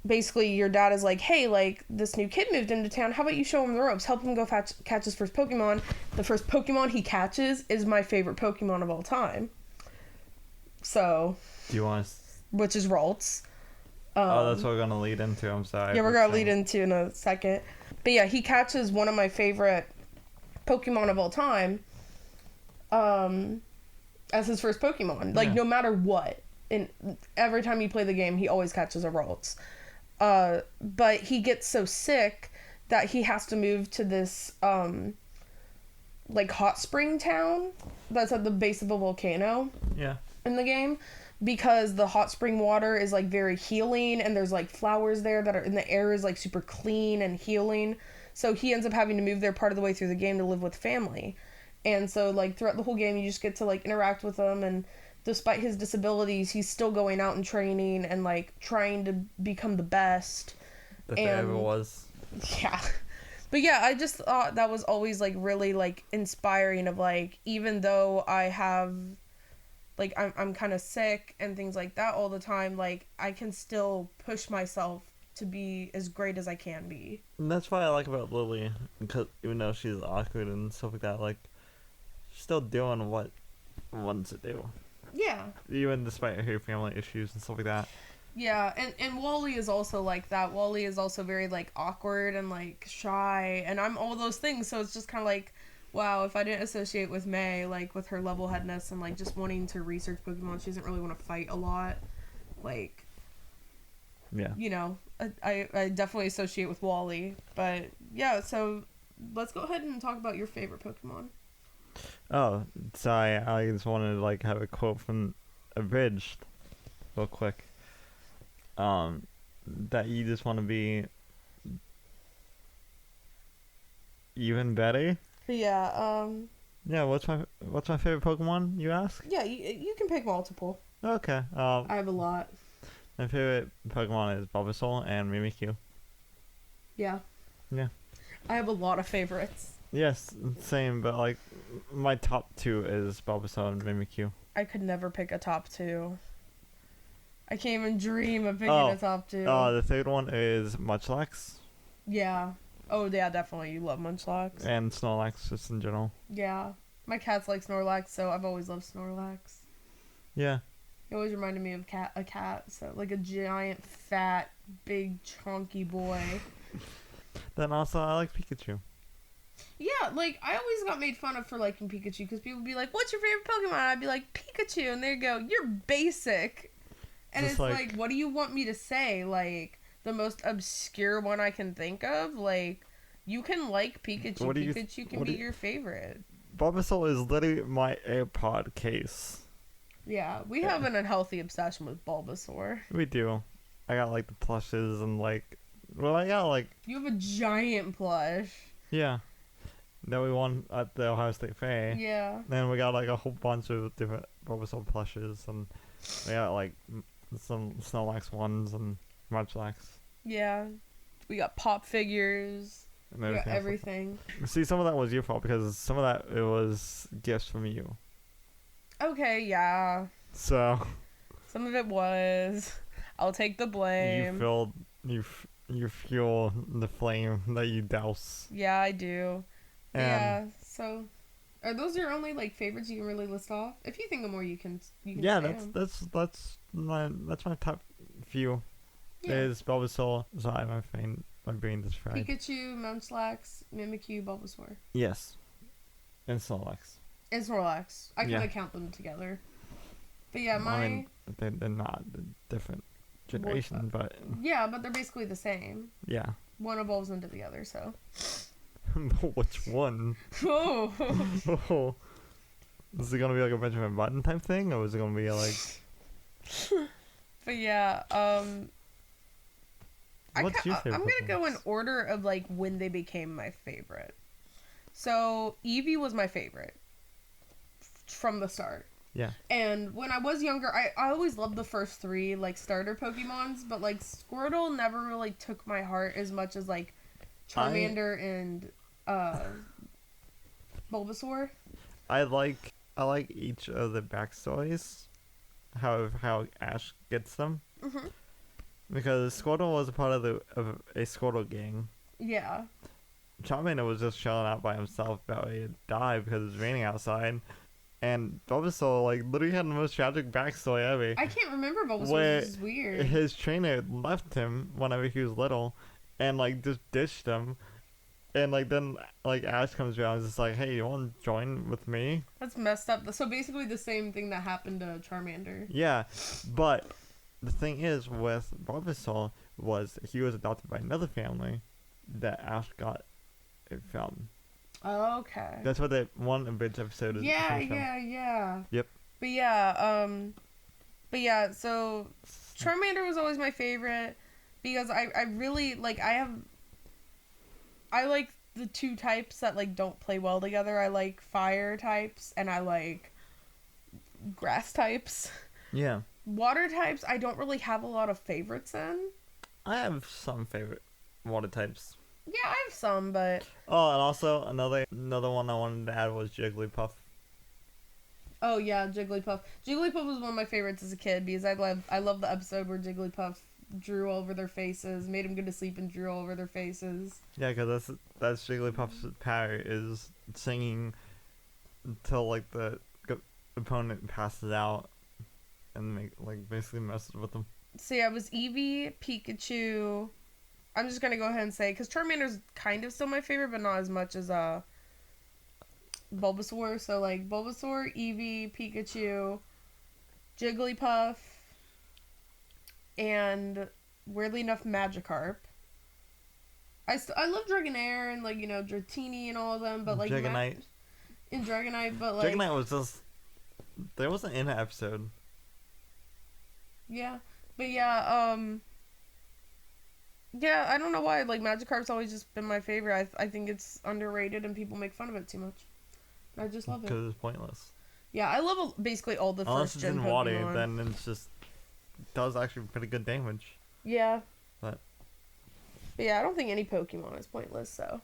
basically your dad is like, hey, this new kid moved into town, how about you show him the ropes, help him go catch his first Pokemon. The first Pokemon he catches is my favorite Pokemon of all time. So, Do you want to... which is Ralts. that's what we're going to lead into, I'm sorry. Yeah, we're going to lead into in a second. But yeah, he catches one of my favorite Pokemon of all time as his first Pokemon. No matter what. And every time you play the game, he always catches a Ralts. But he gets so sick that he has to move to this, hot spring town that's at the base of a volcano. Yeah. In the game, because the hot spring water is very healing, and there's flowers there that are, and the air is super clean and healing. So he ends up having to move there part of the way through the game to live with family. And so throughout the whole game, you just get to interact with him, and despite his disabilities, he's still going out and training and trying to become the best That there ever was. Yeah. But yeah, I just thought that was always really inspiring of even though I have I'm kind of sick and things like that all the time, I can still push myself to be as great as I can be. And that's what I like about Lily, because even though she's awkward and stuff like that, she's still doing what wants to do. Yeah. Even despite her family issues and stuff like that. Yeah, and Wally is also like that. Wally is also very awkward and shy, and I'm all those things, so it's just kind of wow, if I didn't associate with May, with her level-headedness and, just wanting to research Pokemon, she doesn't really want to fight a lot. Yeah. I definitely associate with Wally. But, yeah, so let's go ahead and talk about your favorite Pokemon. Oh, sorry, I just wanted to, have a quote from Abridged real quick. That you just want to be even better. Yeah, Yeah, what's my favorite Pokemon, you ask? Yeah, you can pick multiple. Okay. I have a lot. My favorite Pokemon is Bulbasaur and Mimikyu. Yeah. Yeah. I have a lot of favorites. Yes, same, but my top two is Bulbasaur and Mimikyu. I could never pick a top two. I can't even dream of picking a top two. The third one is Munchlax. Yeah. Oh, yeah, definitely. You love Munchlax. And Snorlax, just in general. Yeah. My cats like Snorlax, so I've always loved Snorlax. Yeah. It always reminded me of a cat, so a giant, fat, big, chunky boy. Then also, I like Pikachu. Yeah, I always got made fun of for liking Pikachu, because people would be like, what's your favorite Pokemon? I'd be like, Pikachu, and they'd go, you're basic. And Just it's what do you want me to say? The most obscure one I can think of? You can like Pikachu. Pikachu can be your favorite. Bulbasaur is literally my AirPod case. Yeah, we have an unhealthy obsession with Bulbasaur. We do. I got the plushes and I got You have a giant plush. Yeah. That we won at the Ohio State Fair. Yeah. Then we got a whole bunch of different Bulbasaur plushes, and we got some Snorlax ones and Munchlax. Yeah. We got pop figures. And We got everything. See, some of that was your fault because some of that it was gifts from you. Okay, yeah. So. Some of it was. I'll take the blame. You fuel the flame that you douse. Yeah, I do. But And yeah, so are those your only like favorites you can really list off? If you think of more, you can yeah, say that's my top few. yeah. Is Bulbasaur. Sorry, my brain just fried. Pikachu, Munchlax, Mimikyu, Bulbasaur, Yes, and Snorlax. and Snorlax. I kind Yeah. of count them together. But yeah, I mean, they're not a different generation, but yeah, but they're basically the same. yeah. One evolves into the other, so. Which one? Oh. Oh. Is it gonna be like a Benjamin Button type thing, or is it gonna be like? But yeah, What's your favorite? I'm gonna go in Pokemon? order of like when they became my favorite. So Eevee was my favorite from the start. Yeah. And when I was younger, I always loved the first three like starter Pokemons, but like Squirtle never really took my heart as much as like Charmander and Bulbasaur. I like each of the backstories, how Ash gets them. Mhm. Because Squirtle was a part of a Squirtle gang. Yeah. Charmander was just chilling out by himself, about ready to die because it was raining outside. And Bulbasaur, like, literally had the most tragic backstory ever. I can't remember Bulbasaur. Where This is weird. His trainer left him whenever he was little, and like just ditched him. And like then like Ash comes around and is just like, "Hey, you want to join with me?" That's messed up. So basically the same thing that happened to Charmander. Yeah, but the thing is with Bulbasaur was he was adopted by another family that Ash got it from. Okay. That's what the one abridged episode is. Yeah, is from. yeah. Yep. But yeah, so Charmander was always my favorite because I really like I like the two types that like don't play well together. I like fire types and I like grass types. Yeah. Water types I don't really have a lot of favorites in. I have some favorite water types. Yeah, I have some, but Oh, and also another one I wanted to add was Jigglypuff. oh yeah, Jigglypuff. Jigglypuff was one of my favorites as a kid because I love the episode where Jigglypuff drew all over their faces, made them go to sleep and drew all over their faces. Yeah, because that's Jigglypuff's power is singing until like the opponent passes out and basically messes with them. So yeah, it was Eevee, Pikachu. I'm just gonna go ahead and say because Charmander's kind of still my favorite, but not as much as Bulbasaur. So like Bulbasaur, Eevee, Pikachu, Jigglypuff, and weirdly enough Magikarp. I love Dragonair and like Dratini and all of them, but like Dragonite. and Dragonite, but like Dragonite was just there wasn't in an episode. yeah, but yeah, yeah, I don't know why. Like, Magikarp's always just been my favorite. I think it's underrated and people make fun of it too much. I just love it. Because it's pointless. Yeah, I love basically all the Unless first it's gen in Pokemon. water, then it's just does actually pretty good damage. Yeah. But yeah, I don't think any Pokemon is pointless, so.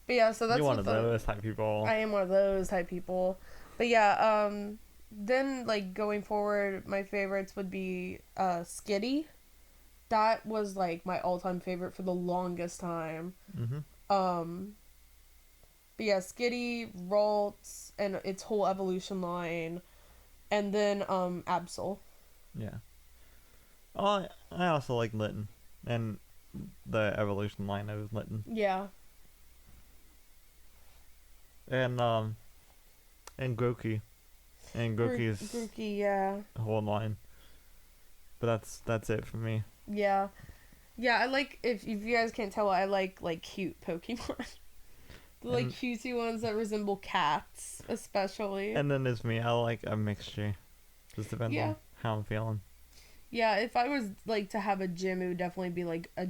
But yeah, so that's you're one what of those type people. I am one of those type people. But yeah, then, like, going forward, my favorites would be Skitty. That was, like, my all-time favorite for the longest time. Mm-hmm. But yeah, Skitty, Ralts, and its whole evolution line. And then, Absol. Yeah. Oh, I also like Litten. And the evolution line of Litten. Yeah. And Grookey. And Grookey's Grookey, yeah. whole line. But that's it for me. Yeah. Yeah, I like, if you guys can't tell, I like cute Pokemon. The, And- cutesy ones that resemble cats, especially. And then there's me. I like a mixture. Just depends Yeah. on how I'm feeling. Yeah, if I was, to have a gym, it would definitely be, a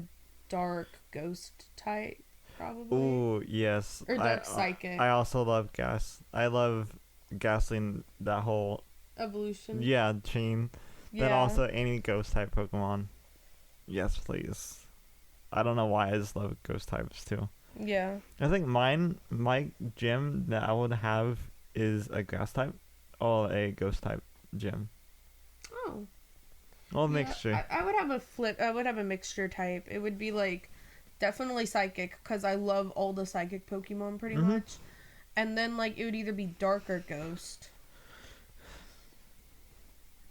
dark ghost type, probably. Ooh, yes. Or dark psychic. I also love Gas. I love Ghastly, that whole Evolution. chain. Yeah. Then also any ghost type Pokemon. Yes, please. I don't know why, I just love ghost types too. Yeah. I think my gym that I would have is a grass type or a ghost type gym. Oh. Well, Yeah, mixture. I would have a flip. I would have a mixture type. It would be like definitely psychic because I love all the psychic Pokemon pretty much. And then like it would either be dark or ghost.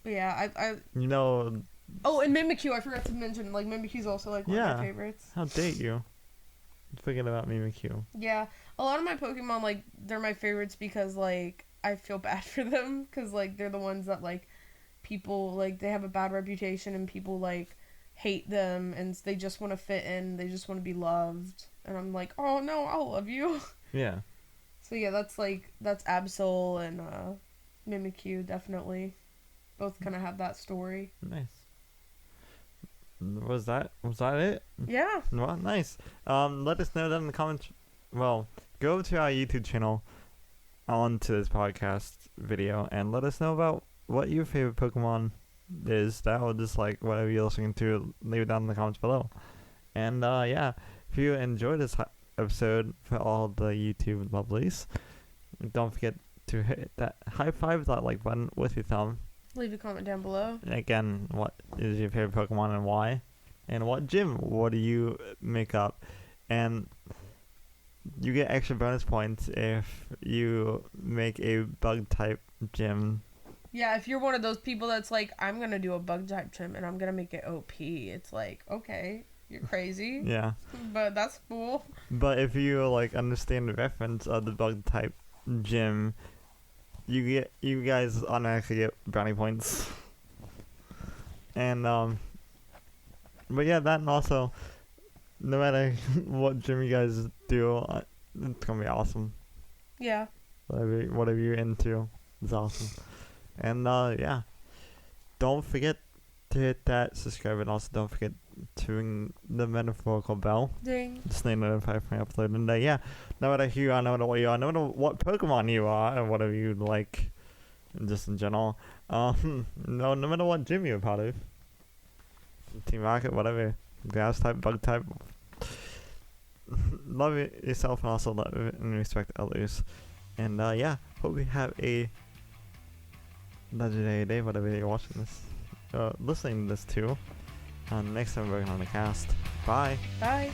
But yeah, I You know, oh, and Mimikyu. I forgot to mention like Mimikyu's also like one of Yeah. my favorites. how date you? Forget about Mimikyu. Yeah, a lot of my Pokemon like they're my favorites because like I feel bad for them because like they're the ones that like people like they have a bad reputation and people like hate them and they just want to fit in. They just want to be loved, and I'm like, oh no, I'll love you. Yeah. So yeah, that's Absol and Mimikyu definitely. Both kind of have that story. Nice. Was that it? Yeah. Well, nice. Let us know that in the comments. Well, go to our YouTube channel onto this podcast video and let us know about what your favorite Pokemon is. That or just like whatever you're listening to, leave it down in the comments below. And yeah, if you enjoyed this episode for all the YouTube lovelies, don't forget to hit that high five that like button with your thumb. Leave a comment down below. Again, what is your favorite Pokemon and why? And what gym? What do you make up? And you get extra bonus points if you make a bug type gym. Yeah, if you're one of those people that's like, I'm gonna do a bug type gym and I'm gonna make it OP, it's like, okay, you're crazy. Yeah. But that's cool. But if you like understand the reference of the bug type gym, you guys automatically get brownie points. And but yeah, that and also no matter what gym you guys do, it's gonna be awesome. Yeah. Whatever you're into is awesome. And yeah, don't forget to hit that subscribe and also don't forget to ring the metaphorical bell. Ding. Just stay notified for my upload. And yeah, no matter who you are, no matter what you are, no matter what Pokemon you are, and whatever you like, just in general, no matter what gym you're a part of, Team Rocket, whatever, grass type, bug type, love yourself and also love and respect others. And yeah, hope you have a legendary day, whatever you're watching this, listening to this to. Next time we're working on the cast. Bye. Bye.